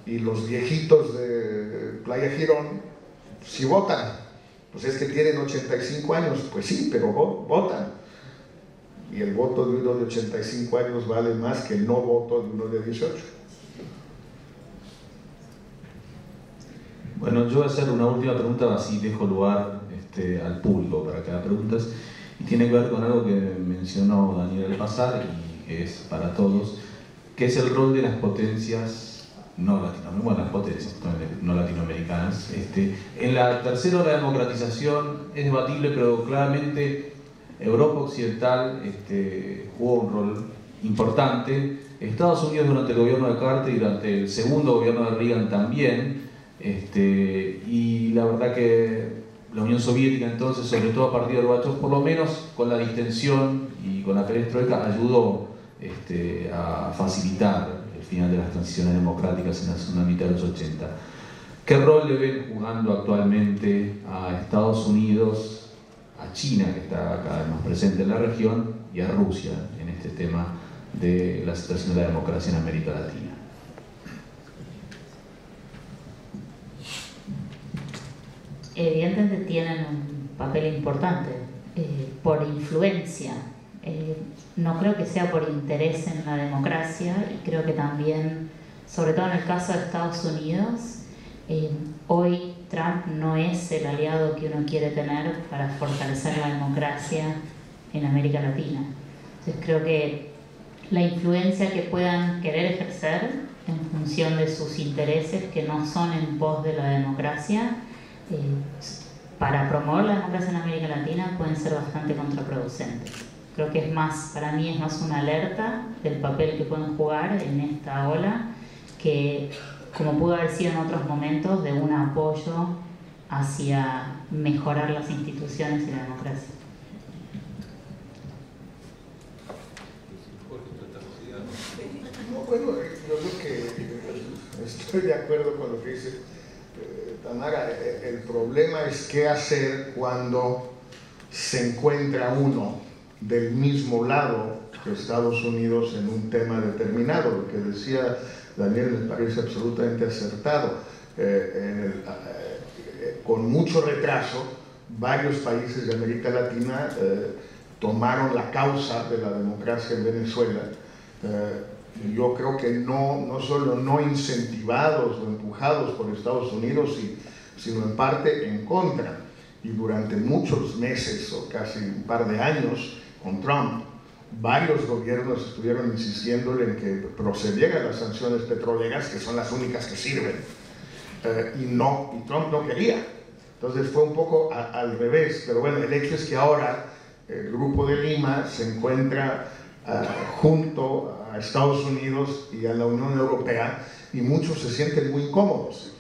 Y los viejitos de Playa Girón sí votan. Pues es que tienen 85 años, pues sí, pero votan. Y el voto de uno de 85 años vale más que el no voto de uno de 18. Bueno, yo voy a hacer una última pregunta, así dejo lugar al público para que haga preguntas, y tiene que ver con algo que mencionó Daniel al pasar y que es para todos, que es el rol de las potencias no latinoamericanas, bueno, las potencias no latinoamericanas. En la tercera ola de democratización es debatible, pero claramente Europa Occidental jugó un rol importante, Estados Unidos durante el gobierno de Carter y durante el segundo gobierno de Reagan también, y la verdad que la Unión Soviética entonces, sobre todo a partir de Gorbachev, por lo menos con la distensión y con la perestroika, ayudó a facilitar el final de las transiciones democráticas en la segunda mitad de los 80. ¿Qué rol le ven jugando actualmente a Estados Unidos, a China, que está cada vez más presente en la región, y a Rusia en este tema de la situación de la democracia en América Latina? Evidentemente tienen un papel importante por influencia. No creo que sea por interés en la democracia, y creo que también, sobre todo en el caso de Estados Unidos, hoy Trump no es el aliado que uno quiere tener para fortalecer la democracia en América Latina. Entonces creo que la influencia que puedan querer ejercer en función de sus intereses que no son en pos de la democracia, para promover la democracia en América Latina pueden ser bastante contraproducentes. Creo que es más, para mí es más una alerta del papel que pueden jugar en esta ola, que como pudo haber sido en otros momentos, de un apoyo hacia mejorar las instituciones y la democracia. Bueno, yo creo que estoy de acuerdo con lo que dice Tamara. El problema es qué hacer cuando se encuentra uno del mismo lado que Estados Unidos en un tema determinado. Lo que decía Daniel me parece absolutamente acertado. Con mucho retraso, varios países de América Latina tomaron la causa de la democracia en Venezuela. Yo creo que no solo no incentivados o empujados por Estados Unidos, sino en parte en contra. Y durante muchos meses o casi un par de años con Trump, varios gobiernos estuvieron insistiéndole en que procedieran las sanciones petroleras, que son las únicas que sirven, y Trump no quería. Entonces fue un poco al revés. Pero bueno, el hecho es que ahora el Grupo de Lima se encuentra junto a Estados Unidos y a la Unión Europea, y muchos se sienten muy incómodos.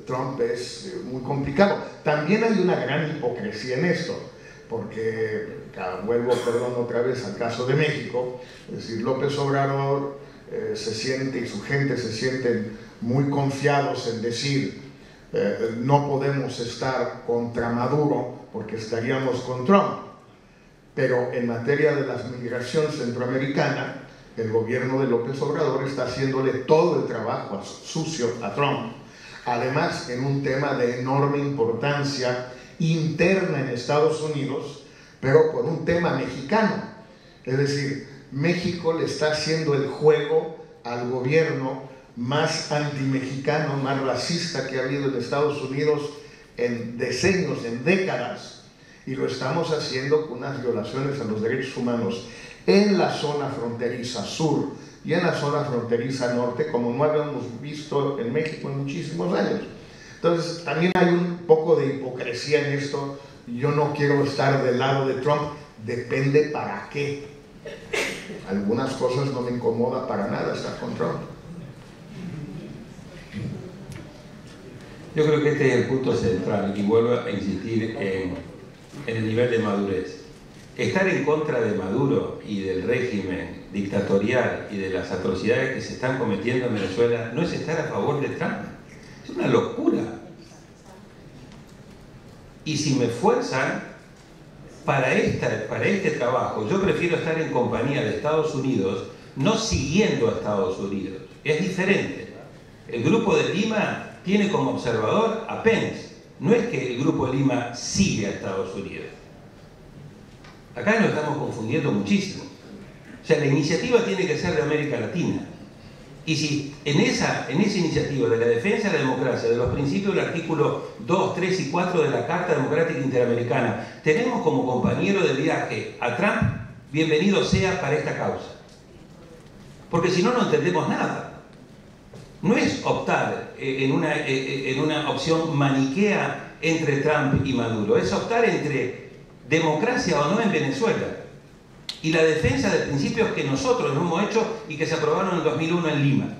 Trump es muy complicado. También hay una gran hipocresía en esto, porque vuelvo, perdón, otra vez al caso de México. Es decir, López Obrador se siente, y su gente se sienten muy confiados en decir no podemos estar contra Maduro porque estaríamos con Trump. Pero en materia de la migración centroamericana, el gobierno de López Obrador está haciéndole todo el trabajo sucio a Trump. Además, en un tema de enorme importancia interna en Estados Unidos, pero por un tema mexicano. Es decir, México le está haciendo el juego al gobierno más antimexicano, más racista que ha habido en Estados Unidos en decenios, en décadas, y lo estamos haciendo con unas violaciones a los derechos humanos en la zona fronteriza sur y en la zona fronteriza norte, como no habíamos visto en México en muchísimos años. Entonces, también hay un poco de hipocresía en esto. Yo no quiero estar del lado de Trump, depende para qué. Algunas cosas no me incomoda para nada estar con Trump. Yo creo que este es el punto central, y vuelvo a insistir en el nivel de madurez. Estar en contra de Maduro y del régimen dictatorial y de las atrocidades que se están cometiendo en Venezuela no es estar a favor de Trump. Es una locura. Y si me fuerzan para este trabajo, yo prefiero estar en compañía de Estados Unidos, no siguiendo a Estados Unidos. Es diferente. El Grupo de Lima tiene como observador a Pence. No es que el Grupo de Lima sigue a Estados Unidos. Acá nos estamos confundiendo muchísimo. O sea, la iniciativa tiene que ser de América Latina. Y si en esa iniciativa de la defensa de la democracia, de los principios del artículo 2, 3 y 4 de la Carta Democrática Interamericana, tenemos como compañero de viaje a Trump, bienvenido sea para esta causa. Porque si no, no entendemos nada. No es optar en una opción maniquea entre Trump y Maduro, es optar entre democracia o no en Venezuela y la defensa de principios que nosotros hemos hecho y que se aprobaron en el 2001 en Lima.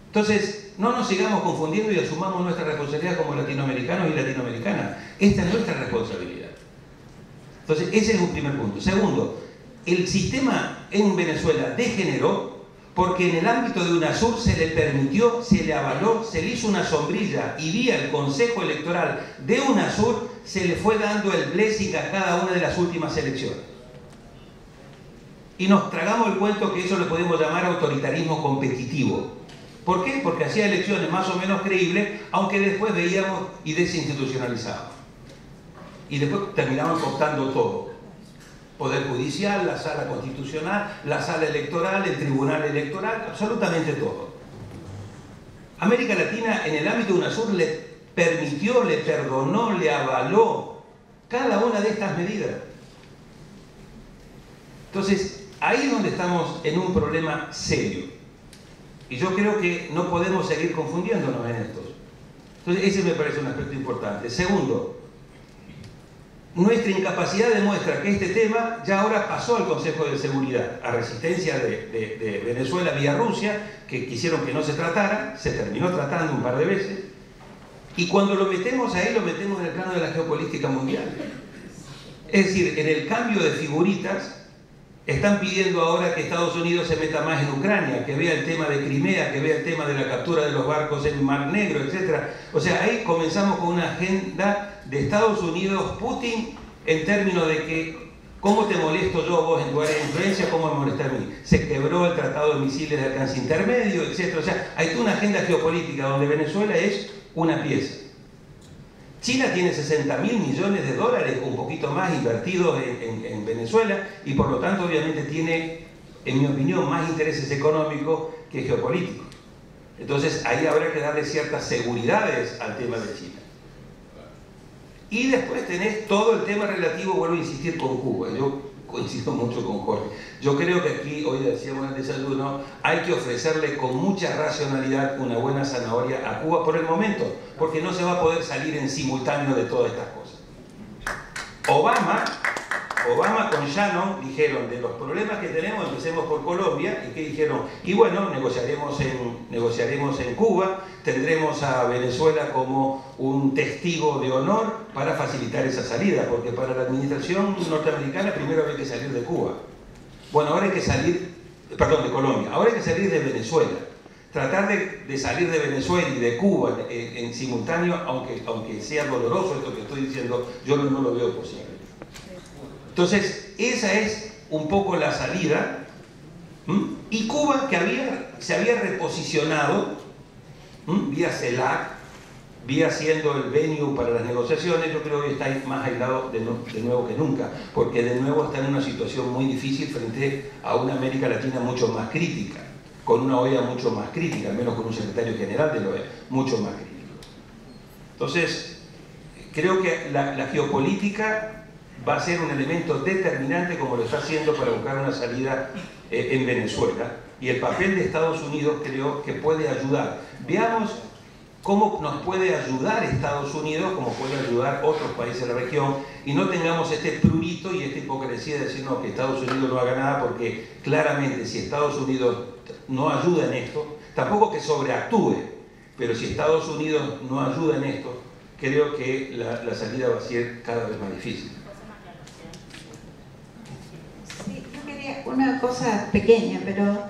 Entonces, no nos sigamos confundiendo y asumamos nuestra responsabilidad como latinoamericanos y latinoamericanas. Esta es nuestra responsabilidad. Entonces, ese es un primer punto. Segundo, el sistema en Venezuela degeneró porque en el ámbito de UNASUR se le permitió, se le avaló, se le hizo una sombrilla, y vía el Consejo Electoral de UNASUR se le fue dando el blessing a cada una de las últimas elecciones. Y nos tragamos el cuento que eso le podemos llamar autoritarismo competitivo. ¿Por qué? Porque hacía elecciones más o menos creíbles, aunque después veíamos y desinstitucionalizaban. Y después terminaban cooptando todo. Poder judicial, la sala constitucional, la sala electoral, el tribunal electoral, absolutamente todo. América Latina en el ámbito de UNASUR le permitió, le perdonó, le avaló cada una de estas medidas. Entonces, ahí es donde estamos en un problema serio. Y yo creo que no podemos seguir confundiéndonos en esto. Entonces, ese me parece un aspecto importante. Segundo, nuestra incapacidad demuestra que este tema ya ahora pasó al Consejo de Seguridad, a resistencia de Venezuela vía Rusia, que quisieron que no se tratara, se terminó tratando un par de veces, y cuando lo metemos ahí, lo metemos en el plano de la geopolítica mundial. Es decir, en el cambio de figuritas, están pidiendo ahora que Estados Unidos se meta más en Ucrania, que vea el tema de Crimea, que vea el tema de la captura de los barcos en Mar Negro, etc. O sea, ahí comenzamos con una agenda de Estados Unidos-Putin en términos de que ¿cómo te molesto yo vos en tu área de influencia? ¿Cómo me molesta a mí? Se quebró el tratado de misiles de alcance intermedio, etc. O sea, hay toda una agenda geopolítica donde Venezuela es una pieza. China tiene 60.000 millones de dólares, un poquito más, invertidos en Venezuela, y por lo tanto obviamente tiene, en mi opinión, más intereses económicos que geopolíticos. Entonces ahí habrá que darle ciertas seguridades al tema de China. Y después tenés todo el tema relativo, vuelvo a insistir, con Cuba. Yo coincido mucho con Jorge. Yo creo que aquí, hoy decíamos en el desayuno, hay que ofrecerle con mucha racionalidad una buena zanahoria a Cuba por el momento, porque no se va a poder salir en simultáneo de todas estas cosas. Obama con Shannon dijeron, de los problemas que tenemos, empecemos por Colombia, y que dijeron, y bueno, negociaremos en Cuba, tendremos a Venezuela como un testigo de honor para facilitar esa salida, porque para la administración norteamericana primero había que salir de Cuba. Bueno, ahora hay que salir, perdón, de Colombia, ahora hay que salir de Venezuela. Tratar de salir de Venezuela y de Cuba en simultáneo, aunque sea doloroso esto que estoy diciendo, yo no lo veo posible. Entonces, esa es un poco la salida. Y Cuba, que se había reposicionado vía CELAC, vía siendo el venue para las negociaciones, yo creo que está más aislado de nuevo que nunca, porque de nuevo está en una situación muy difícil frente a una América Latina mucho más crítica, con una OEA mucho más crítica, al menos con un secretario general de la OEA mucho más crítico. Entonces, creo que la geopolítica va a ser un elemento determinante, como lo está haciendo, para buscar una salida en Venezuela, y el papel de Estados Unidos creo que puede ayudar. Veamos cómo nos puede ayudar Estados Unidos, cómo puede ayudar otros países de la región, y no tengamos este prurito y esta hipocresía de decir no, que Estados Unidos no haga nada, porque claramente si Estados Unidos no ayuda en esto, tampoco que sobreactúe, pero si Estados Unidos no ayuda en esto, creo que la salida va a ser cada vez más difícil. Sí, yo quería una cosa pequeña, pero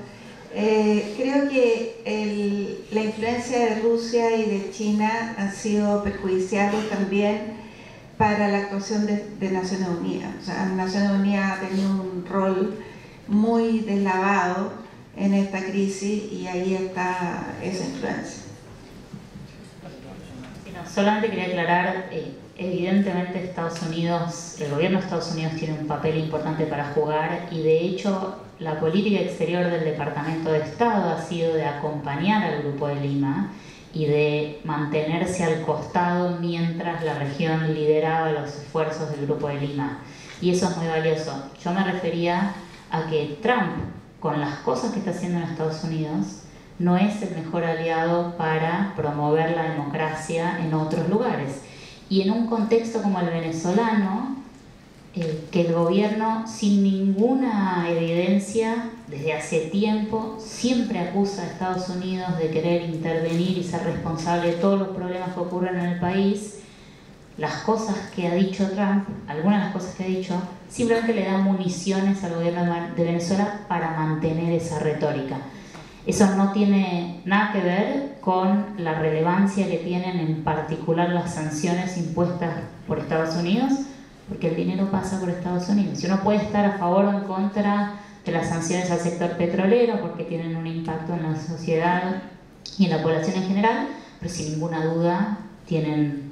creo que la influencia de Rusia y de China ha sido perjudicial también para la actuación de Naciones Unidas. O sea, Naciones Unidas ha tenido un rol muy deslavado en esta crisis y ahí está esa influencia. Solamente quería aclarar, evidentemente Estados Unidos, el gobierno de Estados Unidos tiene un papel importante para jugar, y de hecho la política exterior del Departamento de Estado ha sido de acompañar al Grupo de Lima y de mantenerse al costado mientras la región lideraba los esfuerzos del Grupo de Lima, y eso es muy valioso. Yo me refería a que Trump, con las cosas que está haciendo en Estados Unidos, no es el mejor aliado para promover la democracia en otros lugares. Y en un contexto como el venezolano, que el gobierno, sin ninguna evidencia, desde hace tiempo, siempre acusa a Estados Unidos de querer intervenir y ser responsable de todos los problemas que ocurren en el país, las cosas que ha dicho Trump, algunas de las cosas que ha dicho, simplemente le dan municiones al gobierno de Venezuela para mantener esa retórica. Eso no tiene nada que ver con la relevancia que tienen en particular las sanciones impuestas por Estados Unidos, porque el dinero pasa por Estados Unidos. Y uno puede estar a favor o en contra de las sanciones al sector petrolero porque tienen un impacto en la sociedad y en la población en general, pero sin ninguna duda tienen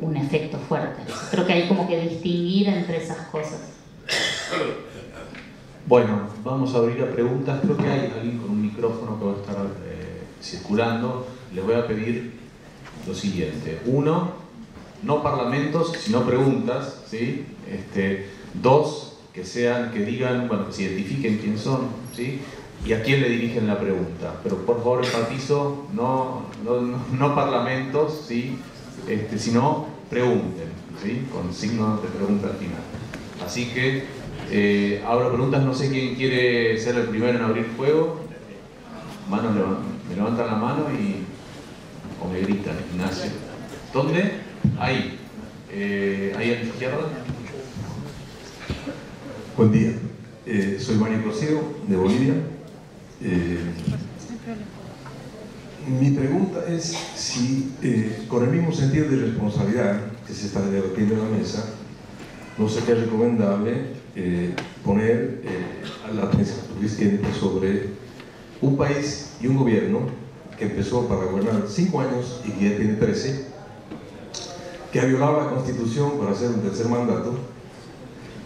un efecto fuerte. Creo que hay como que distinguir entre esas cosas. Bueno, vamos a abrir a preguntas. Creo que hay alguien con un micrófono que va a estar circulando. Les voy a pedir lo siguiente. 1, no parlamentos, sino preguntas, ¿sí? 2, que digan, bueno, que se identifiquen quién son, ¿sí? Y a quién le dirigen la pregunta. Pero por favor, enfatizo, no parlamentos, ¿sí? Sino pregunten. ¿sí? Con signo de pregunta al final. Así que abro preguntas, no sé quién quiere ser el primero en abrir fuego. Me levantan la mano o me gritan, Ignacio. ¿Dónde? Ahí. Ahí a la izquierda. Buen día. Soy Mario Cosío, de Bolivia. Mi pregunta es si, con el mismo sentido de responsabilidad que se está debatiendo en la mesa, no sería recomendable poner la atención suficiente sobre un país y un gobierno que empezó para gobernar 5 años y que ya tiene 13, que ha violado la Constitución para hacer un tercer mandato,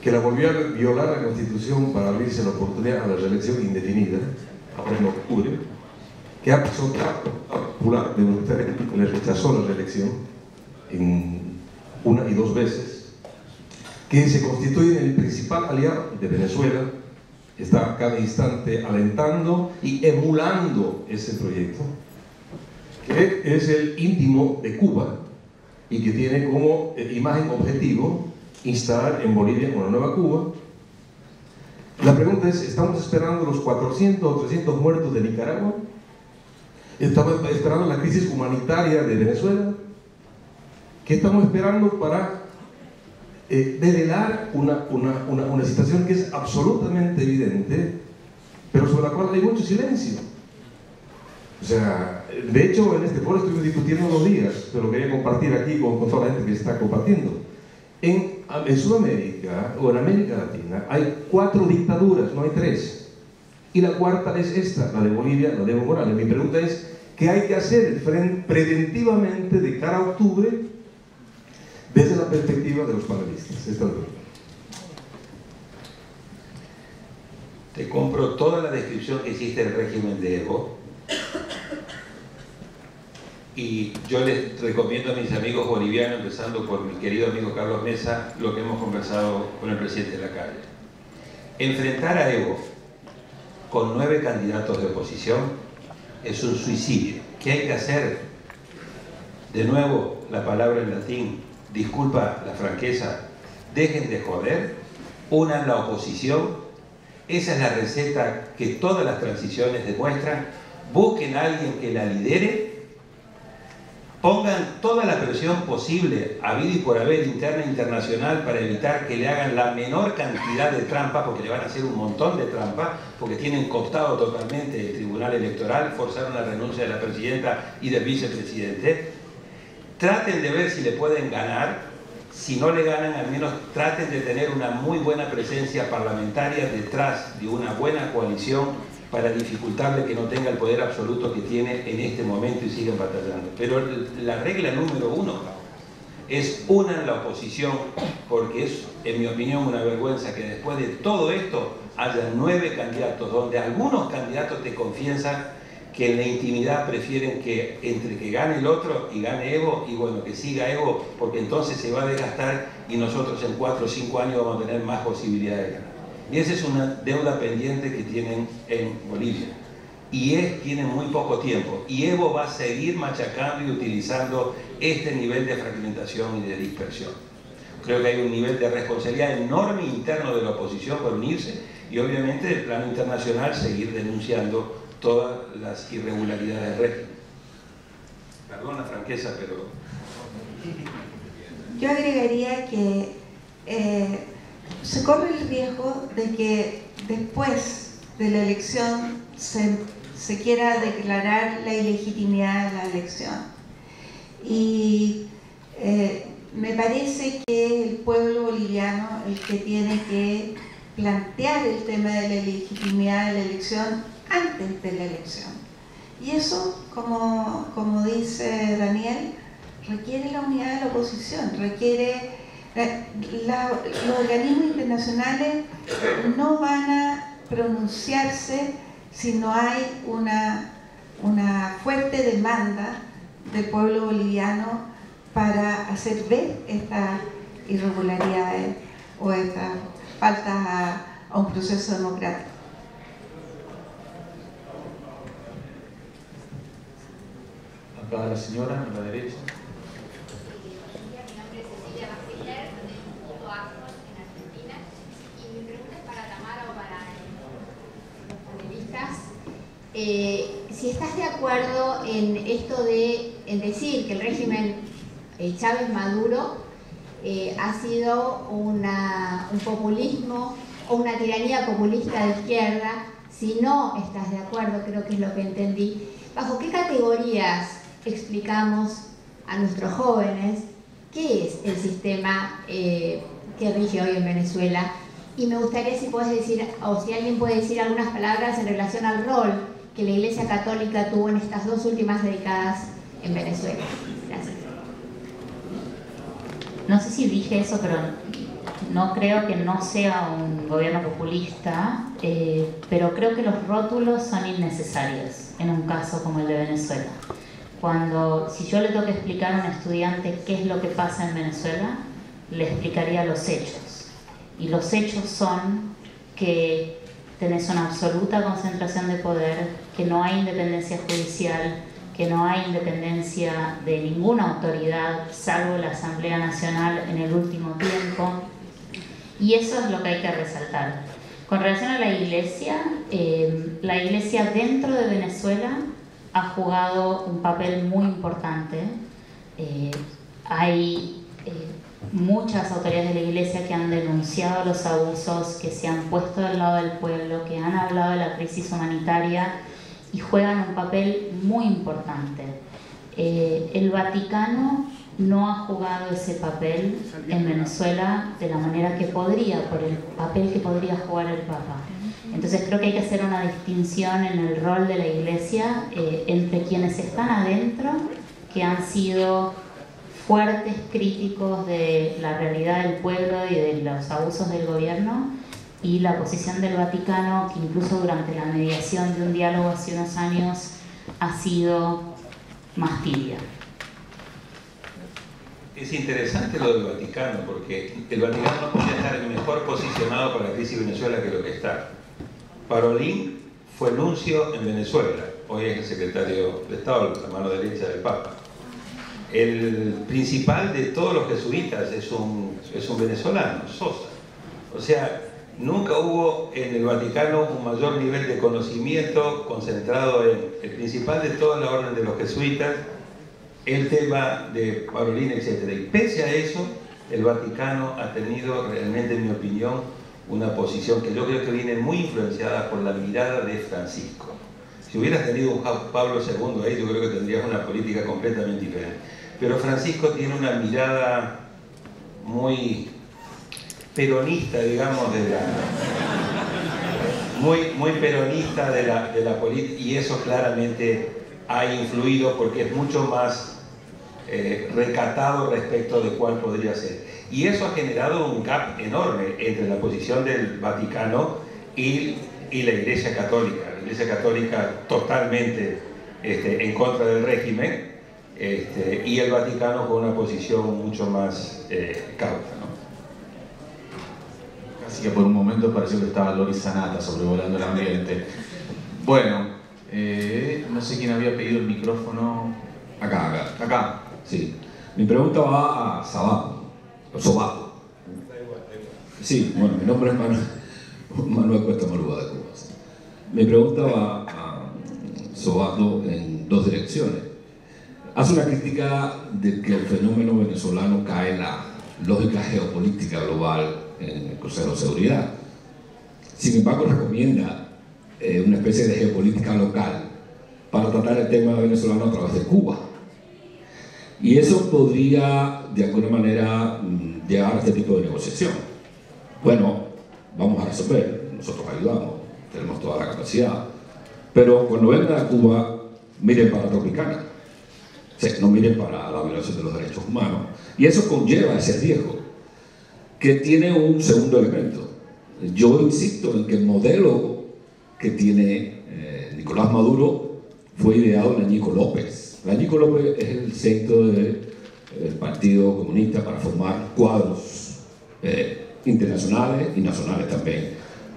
que la volvió a violar la Constitución para abrirse la oportunidad a la reelección indefinida, ahora en octubre, que ha pisoteado la popular de un referéndum que le rechazó la reelección en 1 y 2 veces, que se constituye en el principal aliado de Venezuela, está a cada instante alentando y emulando ese proyecto, que es el íntimo de Cuba y que tiene como imagen objetivo instalar en Bolivia una nueva Cuba. La pregunta es, ¿estamos esperando los 400 o 300 muertos de Nicaragua? ¿Estamos esperando la crisis humanitaria de Venezuela? ¿Qué estamos esperando para develar una situación que es absolutamente evidente, pero sobre la cual hay mucho silencio? O sea, de hecho, en este foro estuvimos discutiendo 2 días, pero quería compartir aquí con toda la gente que está compartiendo. En Sudamérica o en América Latina hay 4 dictaduras, no hay 3. Y la cuarta es esta, la de Bolivia, la de Evo Morales. Mi pregunta es, ¿qué hay que hacer preventivamente de cara a octubre desde la perspectiva de los panelistas? Esta es la pregunta. Te compro toda la descripción que hiciste del régimen de Evo. Y yo les recomiendo a mis amigos bolivianos, empezando por mi querido amigo Carlos Mesa, lo que hemos conversado con el presidente de la calle. Enfrentar a Evo con 9 candidatos de oposición es un suicidio. ¿Qué hay que hacer? De nuevo, la palabra en latín, disculpa la franqueza, dejen de joder, unan la oposición. Esa es la receta que todas las transiciones demuestran. Busquen a alguien que la lidere, pongan toda la presión posible, habido y por haber, interna e internacional, para evitar que le hagan la menor cantidad de trampas, porque le van a hacer un montón de trampas, porque tienen cooptado totalmente el Tribunal Electoral, forzaron la renuncia de la presidenta y del vicepresidente. Traten de ver si le pueden ganar. Si no le ganan, al menos traten de tener una muy buena presencia parlamentaria detrás de una buena coalición para dificultarle que no tenga el poder absoluto que tiene en este momento y siguen batallando. Pero la regla número 1 es unan la oposición, porque es, en mi opinión, una vergüenza que después de todo esto haya 9 candidatos, donde algunos candidatos te confiesan que en la intimidad prefieren que entre que gane el otro y gane Evo, y bueno, que siga Evo, porque entonces se va a desgastar y nosotros en 4 o 5 años vamos a tener más posibilidades de ganar. Y esa es una deuda pendiente que tienen en Bolivia. Y tienen muy poco tiempo. Y Evo va a seguir machacando y utilizando este nivel de fragmentación y de dispersión. Creo que hay un nivel de responsabilidad enorme interno de la oposición por unirse y obviamente del plano internacional seguir denunciando todas las irregularidades del régimen. Perdón la franqueza, pero... Yo agregaría que se corre el riesgo de que después de la elección se quiera declarar la ilegitimidad de la elección. Y me parece que el pueblo boliviano el que tiene que plantear el tema de la ilegitimidad de la elección antes de la elección. Y eso, como dice Daniel, requiere la unidad de la oposición, requiere... los organismos internacionales no van a pronunciarse si no hay una fuerte demanda del pueblo boliviano para hacer ver estas irregularidades o estas faltas a un proceso democrático. Acá la señora, a la derecha. si estás de acuerdo en esto en decir que el régimen Chávez-Maduro ha sido un populismo o una tiranía populista de izquierda. Si no estás de acuerdo, creo que es lo que entendí, ¿bajo qué categorías explicamos a nuestros jóvenes qué es el sistema que rige hoy en Venezuela? Y me gustaría si puedes decir, o si alguien puede decir algunas palabras en relación al rol que la Iglesia Católica tuvo en estas 2 últimas décadas en Venezuela. Gracias. No sé si dije eso, pero no creo que no sea un gobierno populista, pero creo que los rótulos son innecesarios en un caso como el de Venezuela. Si yo le tengo que explicar a un estudiante qué es lo que pasa en Venezuela, le explicaría los hechos. Y los hechos son que tenés una absoluta concentración de poder, que no hay independencia judicial, que no hay independencia de ninguna autoridad, salvo la Asamblea Nacional en el último tiempo. Y eso es lo que hay que resaltar. Con relación a la Iglesia dentro de Venezuela ha jugado un papel muy importante. Hay muchas autoridades de la Iglesia que han denunciado los abusos, que se han puesto del lado del pueblo, que han hablado de la crisis humanitaria y juegan un papel muy importante. El Vaticano no ha jugado ese papel en Venezuela de la manera que podría, por el papel que podría jugar el Papa. Entonces creo que hay que hacer una distinción en el rol de la Iglesia entre quienes están adentro, que han sido fuertes críticos de la realidad del pueblo y de los abusos del gobierno, y la posición del Vaticano, que incluso durante la mediación de un diálogo hace unos años ha sido más tibia. Es interesante lo del Vaticano, porque el Vaticano no podía estar mejor posicionado para la crisis de Venezuela que lo que está. Parolin fue nuncio en Venezuela, hoy es el secretario de Estado, la mano derecha del Papa. El principal de todos los jesuitas es un venezolano, Sosa. O sea, nunca hubo en el Vaticano un mayor nivel de conocimiento concentrado en el principal de toda la orden de los jesuitas, el tema de Parolin, etc. Y pese a eso, el Vaticano ha tenido realmente, en mi opinión, una posición que yo creo que viene muy influenciada por la mirada de Francisco. Si hubieras tenido un Pablo II ahí, yo creo que tendrías una política completamente diferente. Pero Francisco tiene una mirada muy peronista, digamos, muy peronista de la política, y eso claramente ha influido porque es mucho más recatado respecto de cuál podría ser. Y eso ha generado un gap enorme entre la posición del Vaticano y la Iglesia Católica. La Iglesia Católica totalmente en contra del régimen, y el Vaticano con una posición mucho más cauta, ¿no? Casi que por un momento pareció que estaba Lori Sanata sobrevolando el ambiente. Bueno, no sé quién había pedido el micrófono. Acá. Sí. Mi pregunta va a Sobato. Sí, bueno, mi nombre es Manuel Cuesta Maruga de Cuba. Mi pregunta va a Sobato en 2 direcciones. Hace una crítica de que el fenómeno venezolano cae en la lógica geopolítica global en el Consejo de Seguridad. Sin embargo, recomienda una especie de geopolítica local para tratar el tema venezolano a través de Cuba. Y eso podría, de alguna manera, llegar a este tipo de negociación. Bueno, vamos a resolver, nosotros ayudamos, tenemos toda la capacidad, pero cuando vengan a Cuba, miren para Tropicana, no miren para la violación de los derechos humanos. Y eso conlleva ese riesgo, que tiene un segundo elemento. Yo insisto en que el modelo que tiene Nicolás Maduro fue ideado en Añico López. Añico López es el centro del Partido Comunista para formar cuadros internacionales y nacionales también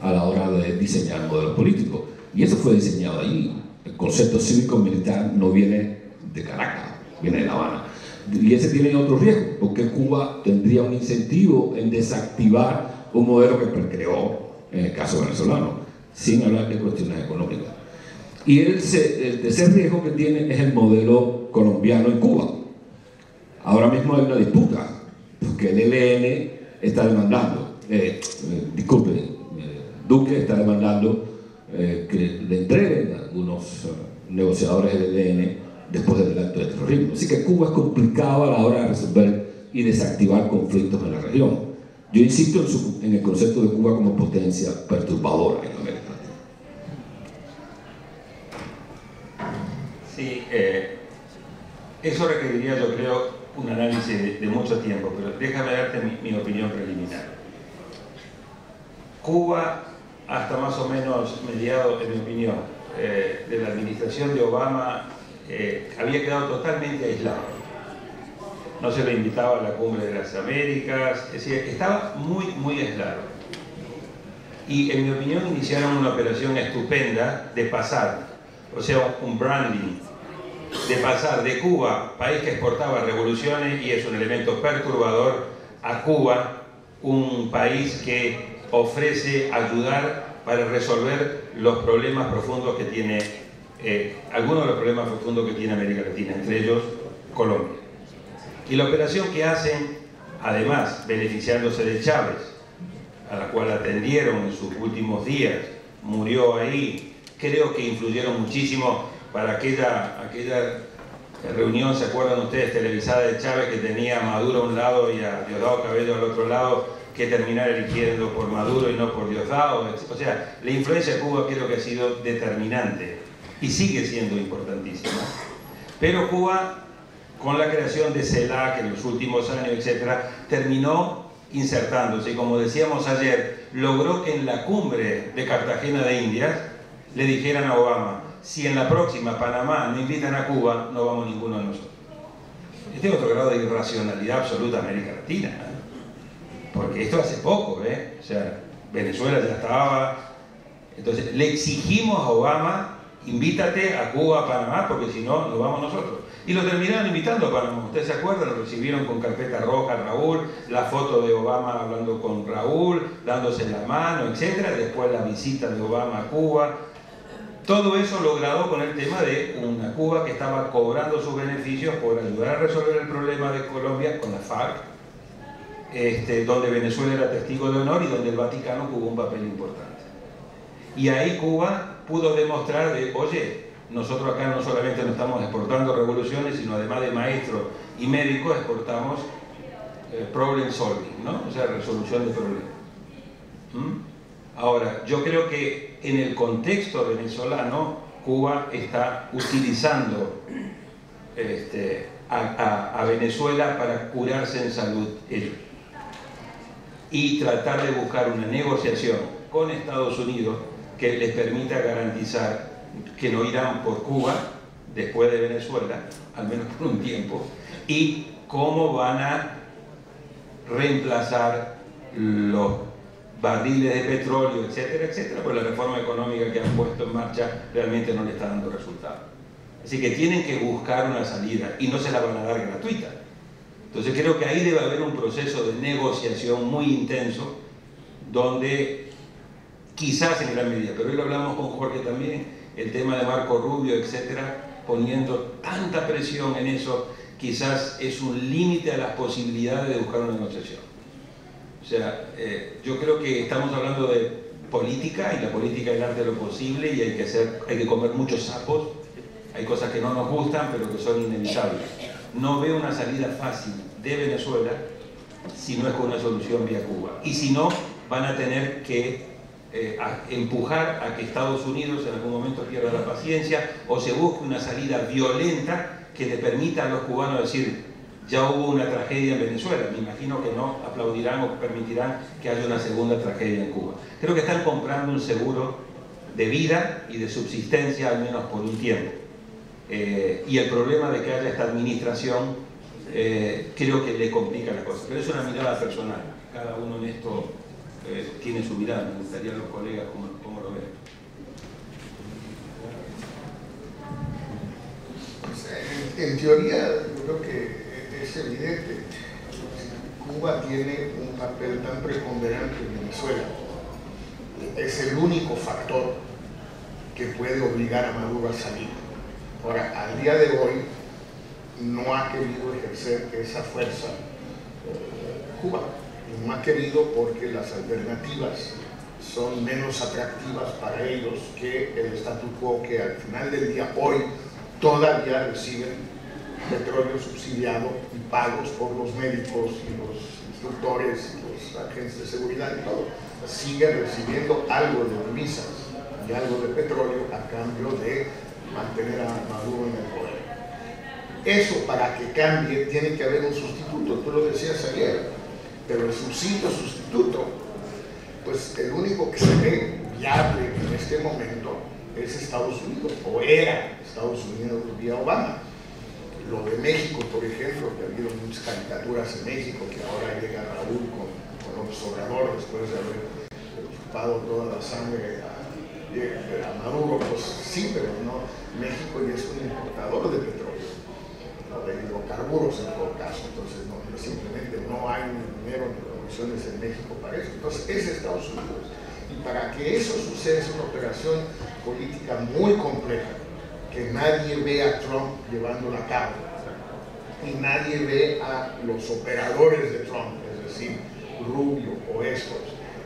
a la hora de diseñar modelos políticos. Y eso fue diseñado allí. El concepto cívico-militar no viene de Caracas, viene de La Habana. Y ese tiene otro riesgo, porque Cuba tendría un incentivo en desactivar un modelo que creó en el caso venezolano, sin hablar de cuestiones económicas. Y el tercer riesgo que tiene es el modelo colombiano en Cuba. Ahora mismo hay una disputa, porque el ELN está demandando, Duque está demandando que le entreguen a algunos negociadores del ELN después del acto de terrorismo. Así que Cuba es complicado a la hora de resolver y desactivar conflictos en la región. Yo insisto en el concepto de Cuba como potencia perturbadora en América Latina. Sí, eso requeriría, yo creo, un análisis de mucho tiempo, pero déjame darte mi opinión preliminar. Cuba, hasta más o menos mediados, en mi opinión, de la administración de Obama, había quedado totalmente aislado. No se lo invitaba a la Cumbre de las Américas, es decir, estaba muy aislado. Y en mi opinión iniciaron una operación estupenda de pasar, o sea, un branding, de pasar de Cuba, país que exportaba revoluciones y es un elemento perturbador, a Cuba, un país que ofrece ayudar para resolver los problemas profundos que tiene, algunos de los problemas profundos que tiene América Latina, entre ellos Colombia. Y la operación que hacen, además, beneficiándose de Chávez, a la cual atendieron en sus últimos días, murió ahí, creo que influyeron muchísimo para aquella reunión, ¿se acuerdan ustedes?, televisada de Chávez, que tenía a Maduro a un lado y a Diosdado Cabello al otro lado, que terminara eligiendo por Maduro y no por Diosdado. O sea, la influencia de Cuba creo que ha sido determinante y sigue siendo importantísima. Pero Cuba, con la creación de CELAC en los últimos años, etcétera, terminó insertándose, y como decíamos ayer, logró que en la cumbre de Cartagena de Indias le dijeran a Obama: si en la próxima Panamá no invitan a Cuba, no vamos ninguno de nosotros. Este es otro grado de irracionalidad absoluta en América Latina, ¿eh? Porque esto hace poco, o sea, Venezuela ya estaba. Entonces le exigimos a Obama: invítate a Cuba, a Panamá, porque si no, no vamos nosotros. Y lo terminaron invitando a Panamá. ¿Ustedes se acuerdan? Lo recibieron con carpeta roja a Raúl, la foto de Obama hablando con Raúl, dándose la mano, etc. Después la visita de Obama a Cuba. Todo eso logrado con el tema de una Cuba que estaba cobrando sus beneficios por ayudar a resolver el problema de Colombia con la FARC, donde Venezuela era testigo de honor y donde el Vaticano jugó un papel importante. Y ahí Cuba pudo demostrar de, oye, nosotros acá no solamente no estamos exportando revoluciones, sino además de maestros y médicos exportamos problem solving, ¿no? O sea, resolución de problemas. Ahora, yo creo que en el contexto venezolano, Cuba está utilizando a Venezuela para curarse en salud y tratar de buscar una negociación con Estados Unidos que les permita garantizar que no irán por Cuba después de Venezuela, al menos por un tiempo, y cómo van a reemplazar los barriles de petróleo, etcétera, etcétera, pues la reforma económica que han puesto en marcha realmente no le está dando resultados. Así que tienen que buscar una salida y no se la van a dar gratuita. Entonces creo que ahí debe haber un proceso de negociación muy intenso, donde quizás en gran medida, pero hoy lo hablamos con Jorge también, el tema de Marco Rubio, etcétera, poniendo tanta presión en eso, quizás es un límite a las posibilidades de buscar una negociación. O sea, yo creo que estamos hablando de política, y la política es el arte de lo posible, y hay que comer muchos sapos. Hay cosas que no nos gustan, pero que son inevitables. No veo una salida fácil de Venezuela si no es con una solución vía Cuba. Y si no, van a tener que empujar a que Estados Unidos en algún momento pierda la paciencia, o se busque una salida violenta que le permita a los cubanos decir: ya hubo una tragedia en Venezuela, me imagino que no aplaudirán o permitirán que haya una segunda tragedia en Cuba. Creo que están comprando un seguro de vida y de subsistencia, al menos por un tiempo. Y el problema de que haya esta administración creo que le complica la cosa. Pero es una mirada personal. Cada uno en esto tiene su mirada. Me gustaría a los colegas cómo lo ven. En teoría, yo creo que es evidente. Cuba tiene un papel tan preponderante en Venezuela. Es el único factor que puede obligar a Maduro a salir. Ahora, al día de hoy, no ha querido ejercer esa fuerza Cuba. Y no ha querido porque las alternativas son menos atractivas para ellos que el statu quo, que al final del día, hoy, todavía reciben petróleo subsidiado y pagos por los médicos y los instructores y los agentes de seguridad y todo. Siguen recibiendo algo de divisas y algo de petróleo a cambio de mantener a Maduro en el poder. Eso, para que cambie, tiene que haber un sustituto. Tú lo decías ayer, pero el subsidio sustituto, pues el único que se ve viable en este momento es Estados Unidos, o era Estados Unidos vía Obama. Lo de México, por ejemplo, que ha habido muchas caricaturas en México, que ahora llega Raúl con López Obrador después de haber chupado toda la sangre a Maduro, pues sí, pero no, México ya es un importador de petróleo, o de hidrocarburos en todo caso, entonces simplemente no hay ni dinero ni condiciones en México para eso, entonces es Estados Unidos. Y para que eso suceda es una operación política muy compleja, que nadie ve a Trump llevándola a cabo, y nadie ve a los operadores de Trump, es decir, Rubio o estos,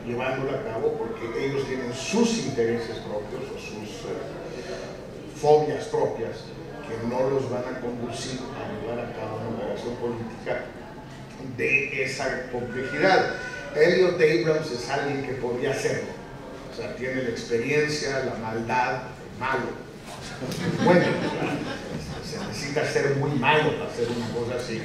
llevándola a cabo, porque ellos tienen sus intereses propios o sus fobias propias que no los van a conducir a llevar a cabo una operación política de esa complejidad. Elliot Abrams es alguien que podría hacerlo, o sea, tiene la experiencia, la maldad, malo. Bueno, se necesita ser muy malo para hacer una cosa así,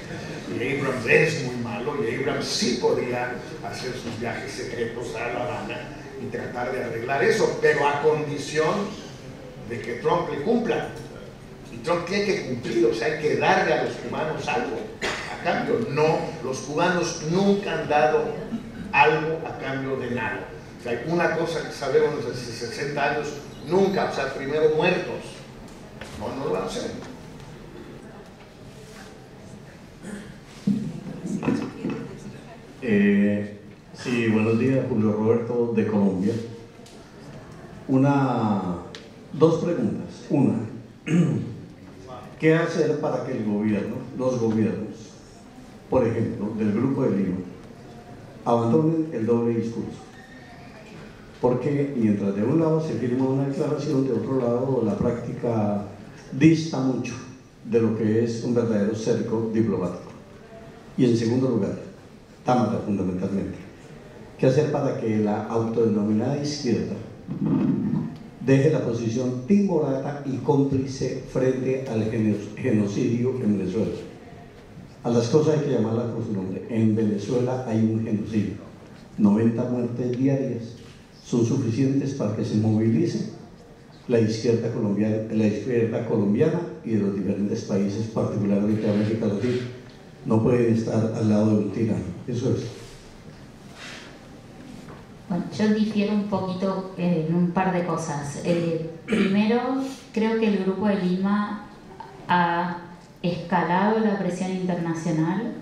y Abrams es muy malo, y Abrams sí podría hacer sus viajes secretos a La Habana y tratar de arreglar eso, pero a condición de que Trump le cumpla. Y Trump tiene que cumplir, o sea, hay que darle a los cubanos algo a cambio. No, los cubanos nunca han dado algo a cambio de nada. O sea, hay una cosa que sabemos desde hace 60 años, nunca, o sea, primero muertos. No lo van a hacer. Sí, buenos días, Julio Roberto de Colombia. Dos preguntas. Una, ¿qué hacer para que los gobiernos, por ejemplo, del Grupo de Lima, abandonen el doble discurso? Porque mientras de un lado se firma una declaración, de otro lado la práctica dista mucho de lo que es un verdadero cerco diplomático. Y en segundo lugar, Támara fundamentalmente, ¿qué hacer para que la autodenominada izquierda deje la posición timorata y cómplice frente al genocidio en Venezuela? A las cosas hay que llamarlas por su nombre. En Venezuela hay un genocidio. 90 muertes diarias son suficientes para que se movilice la izquierda colombiana y de los diferentes países, particularmente de América Latina. No pueden estar al lado de un tirano. Eso es. Bueno, yo difiero un poquito en un par de cosas. Primero, creo que el Grupo de Lima ha escalado la presión internacional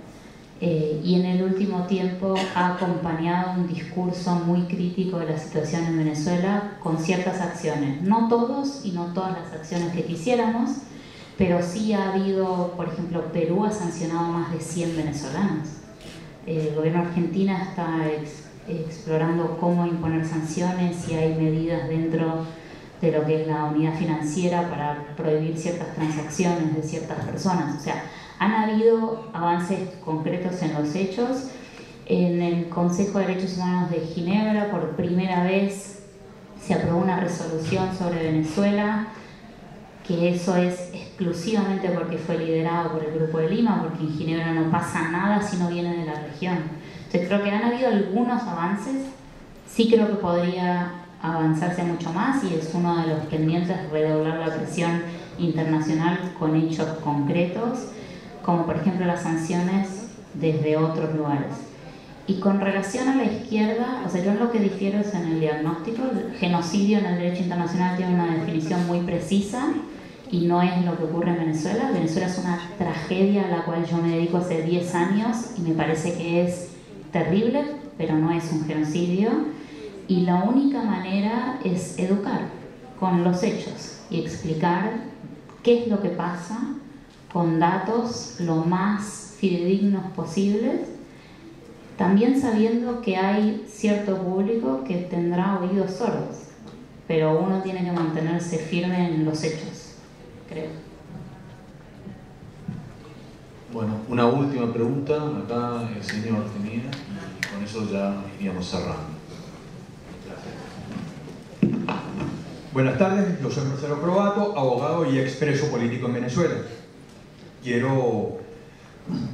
y en el último tiempo ha acompañado un discurso muy crítico de la situación en Venezuela con ciertas acciones. No todos y no todas las acciones que quisiéramos, pero sí ha habido, por ejemplo, Perú ha sancionado más de 100 venezolanos. El gobierno argentino está explorando cómo imponer sanciones, si hay medidas dentro de lo que es la unidad financiera para prohibir ciertas transacciones de ciertas personas. O sea, han habido avances concretos en los hechos. En el Consejo de Derechos Humanos de Ginebra, por primera vez, se aprobó una resolución sobre Venezuela, que eso es exclusivamente porque fue liderado por el Grupo de Lima, porque en Ginebra no pasa nada si no viene de la región. Entonces creo que han habido algunos avances, sí creo que podría avanzarse mucho más y es uno de los pendientes redoblar la presión internacional con hechos concretos, como por ejemplo las sanciones desde otros lugares. Y con relación a la izquierda, o sea, yo en lo que difiero es en el diagnóstico. El genocidio en el derecho internacional tiene una definición muy precisa y no es lo que ocurre en Venezuela. Venezuela es una tragedia a la cual yo me dedico hace 10 años y me parece que es terrible, pero no es un genocidio. Y la única manera es educar. con los hechos y explicar qué es lo que pasa con datos lo más fidedignos posibles, también sabiendo que hay cierto público que tendrá oídos sordos, pero uno tiene que mantenerse firme en los hechos, creo. Bueno, una última pregunta, acá el señor tenía, y con eso ya iríamos cerrando. Buenas tardes, yo soy Marcelo Croato, abogado y expreso político en Venezuela. Quiero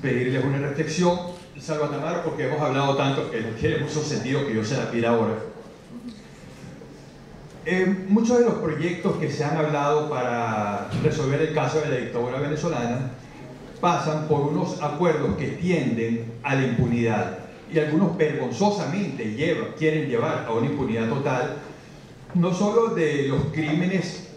pedirles una reflexión, Salva Tamar, porque hemos hablado tanto que no tiene mucho sentido que yo se la pida ahora. Muchos de los proyectos que se han hablado para resolver el caso de la dictadura venezolana pasan por unos acuerdos que tienden a la impunidad, y algunos vergonzosamente quieren llevar a una impunidad total, no solo de los crímenes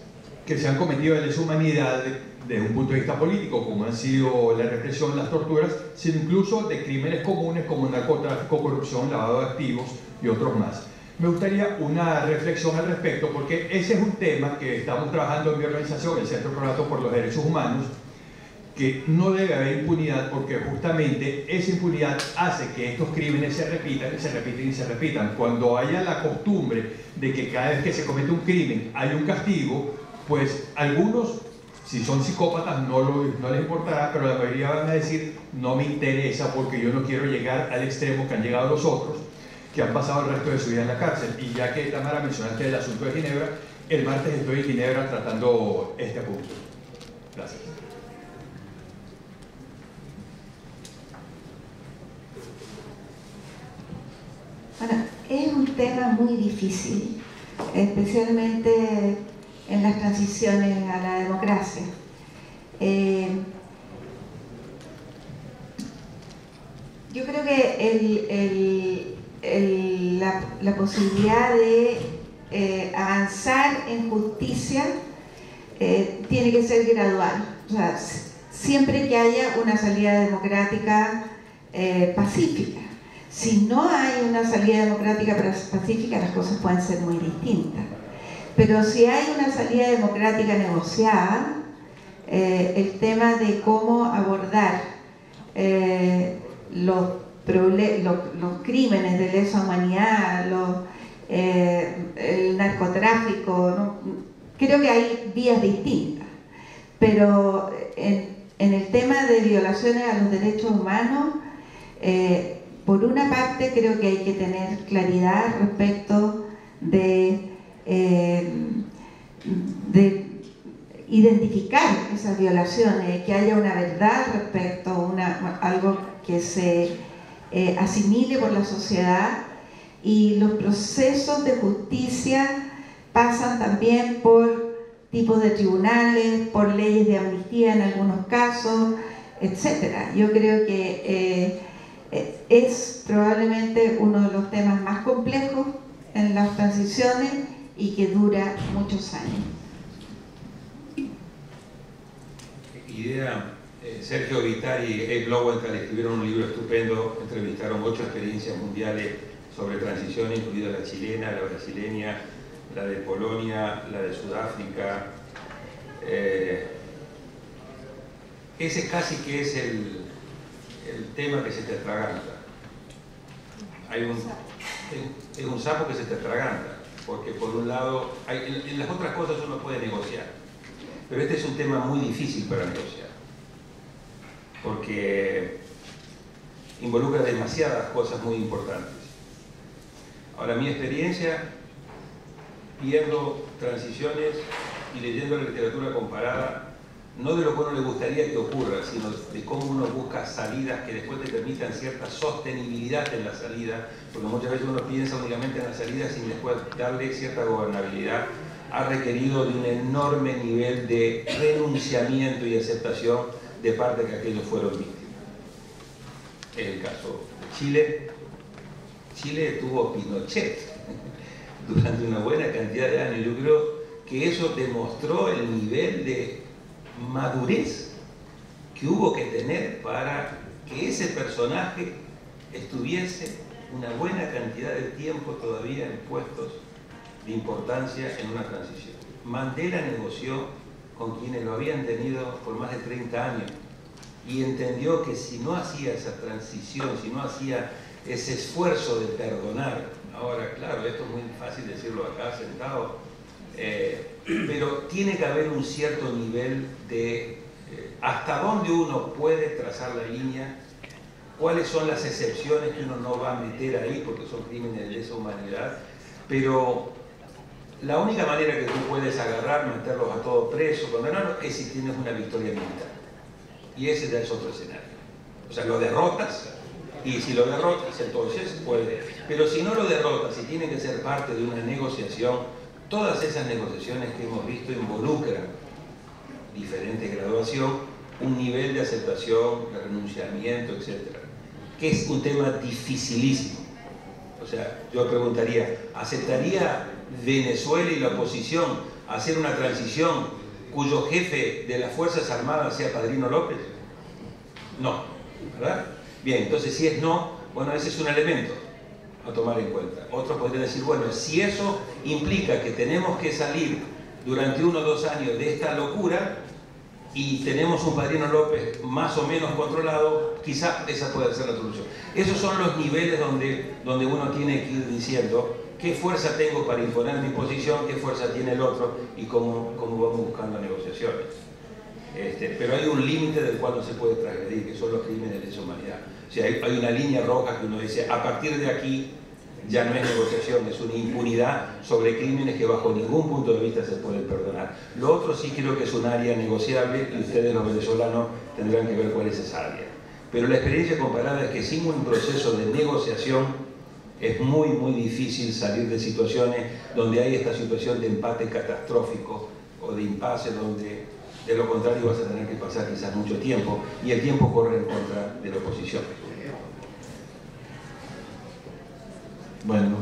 que se han cometido de lesa humanidad desde un punto de vista político, como han sido la represión, las torturas, sino incluso de crímenes comunes como narcotráfico, corrupción, lavado de activos y otros más. Me gustaría una reflexión al respecto, porque ese es un tema que estamos trabajando en mi organización, el Centro Croato por los Derechos Humanos, que no debe haber impunidad, porque justamente esa impunidad hace que estos crímenes se repitan y se repitan y se repitan. Cuando haya la costumbre de que cada vez que se comete un crimen hay un castigo, pues algunos, si son psicópatas, no les importará, pero la mayoría van a decir, no me interesa porque yo no quiero llegar al extremo que han llegado los otros, que han pasado el resto de su vida en la cárcel. Y ya que Tamara mencionaste el asunto de Ginebra, el martes estoy en Ginebra tratando este punto. Gracias. Bueno, es un tema muy difícil, especialmente en las transiciones a la democracia. Yo creo que la posibilidad de avanzar en justicia tiene que ser gradual. O sea, siempre que haya una salida democrática pacífica. Si no hay una salida democrática pacífica, las cosas pueden ser muy distintas. Pero si hay una salida democrática negociada, el tema de cómo abordar los crímenes de lesa humanidad, el narcotráfico, ¿no? Creo que hay vías distintas. Pero en el tema de violaciones a los derechos humanos, por una parte creo que hay que tener claridad respecto de identificar esas violaciones, que haya una verdad respecto, algo que se asimile por la sociedad, y los procesos de justicia pasan también por tipos de tribunales, por leyes de amnistía en algunos casos, etc. Yo creo que es probablemente uno de los temas más complejos en las transiciones y que dura muchos años. Sergio Vitari y Ed Lowenthal escribieron un libro estupendo, entrevistaron 8 experiencias mundiales sobre transiciones, incluida la chilena, la brasileña, la de Polonia, la de Sudáfrica. Ese casi que es el tema que se te atraganta. Es un sapo que se te atraganta, porque por un lado, en las otras cosas uno puede negociar, pero este es un tema muy difícil para negociar, porque involucra demasiadas cosas muy importantes. Ahora, mi experiencia, viendo transiciones y leyendo la literatura comparada, no de lo que a uno le gustaría que ocurra, sino de cómo uno busca salidas que después te permitan cierta sostenibilidad en la salida, porque muchas veces uno piensa únicamente en la salida sin después darle cierta gobernabilidad, ha requerido de un enorme nivel de renunciamiento y aceptación de parte de aquellos fueron víctimas. Es el caso de Chile. Chile tuvo Pinochet durante una buena cantidad de años. Yo creo que eso demostró el nivel de madurez que hubo que tener para que ese personaje estuviese una buena cantidad de tiempo todavía en puestos de importancia en una transición. Mandela negoció con quienes lo habían tenido por más de 30 años y entendió que si no hacía esa transición, si no hacía ese esfuerzo de perdonar, ahora claro, esto es muy fácil decirlo acá sentado, pero tiene que haber un cierto nivel de hasta dónde uno puede trazar la línea, cuáles son las excepciones que uno no va a meter ahí porque son crímenes de lesa humanidad, pero la única manera que tú puedes agarrar, meterlos a todos presos, condenarlos, es si tienes una victoria militar. Y ese ya es otro escenario. O sea, lo derrotas, y si lo derrotas, entonces puede. Pero si no lo derrotas, si tiene que ser parte de una negociación, todas esas negociaciones que hemos visto involucran diferente graduación, un nivel de aceptación, de renunciamiento, etc. Que es un tema dificilísimo. O sea, yo preguntaría, ¿aceptaría Venezuela y la oposición hacer una transición cuyo jefe de las Fuerzas Armadas sea Padrino López? No, ¿verdad? Bien, entonces si es no, bueno, ese es un elemento a tomar en cuenta. Otros podrían decir, bueno, si eso implica que tenemos que salir durante 1 o 2 años de esta locura y tenemos un Padrino López más o menos controlado, quizá esa puede ser la solución. Esos son los niveles donde uno tiene que ir diciendo qué fuerza tengo para imponer mi posición, qué fuerza tiene el otro y cómo vamos buscando negociaciones. Pero hay un límite del cual no se puede transgredir, que son los crímenes de lesa humanidad. O sea, hay una línea roja que uno dice, a partir de aquí ya no es negociación, es una impunidad sobre crímenes que bajo ningún punto de vista se pueden perdonar. Lo otro sí creo que es un área negociable y ustedes los venezolanos tendrán que ver cuál es esa área. Pero la experiencia comparada es que sin un proceso de negociación es muy, muy difícil salir de situaciones donde hay esta situación de empate catastrófico o de impasse donde de lo contrario vas a tener que pasar quizás mucho tiempo y el tiempo corre en contra de la oposición. Bueno,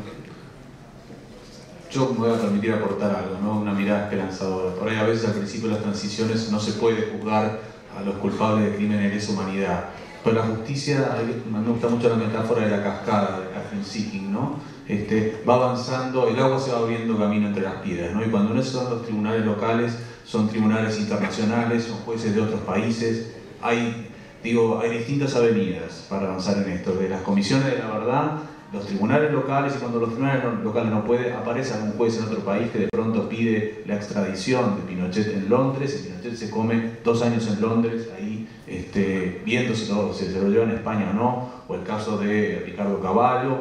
yo me voy a permitir aportar algo, ¿no? Una mirada esperanzadora. Por ahí a veces al principio de las transiciones no se puede juzgar a los culpables de crímenes de lesa humanidad. Pero la justicia, me gusta mucho la metáfora de la cascada, del Catherine-Seeking, ¿no? Va avanzando, el agua se va abriendo camino entre las piedras, ¿no? Y cuando no son los tribunales locales, son tribunales internacionales, son jueces de otros países. Hay distintas avenidas para avanzar en esto, de las comisiones de la verdad, los tribunales locales, y cuando los tribunales locales no pueden, aparece algún juez en otro país que de pronto pide la extradición de Pinochet en Londres, y Pinochet se come 2 años en Londres, ahí viendo si se lo lleva en España o no, o el caso de Ricardo Cavallo,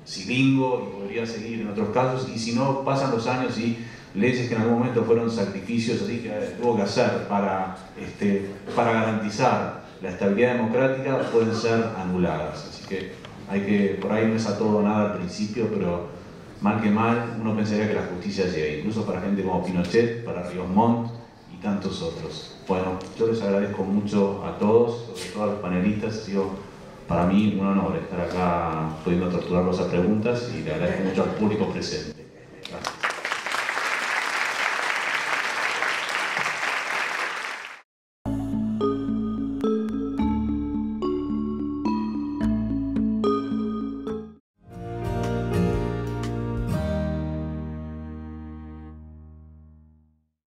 Silingo, y podría seguir en otros casos, y si no, pasan los años y leyes que en algún momento fueron sacrificios así que tuvo que hacer para garantizar la estabilidad democrática pueden ser anuladas. Así que por ahí no es a todo o nada al principio, pero mal que mal uno pensaría que la justicia llega, incluso para gente como Pinochet, para Ríos Montt y tantos otros. Bueno, yo les agradezco mucho a todos, sobre todo a los panelistas. Ha sido para mí un honor estar acá pudiendo torturarlos a preguntas y le agradezco mucho al público presente.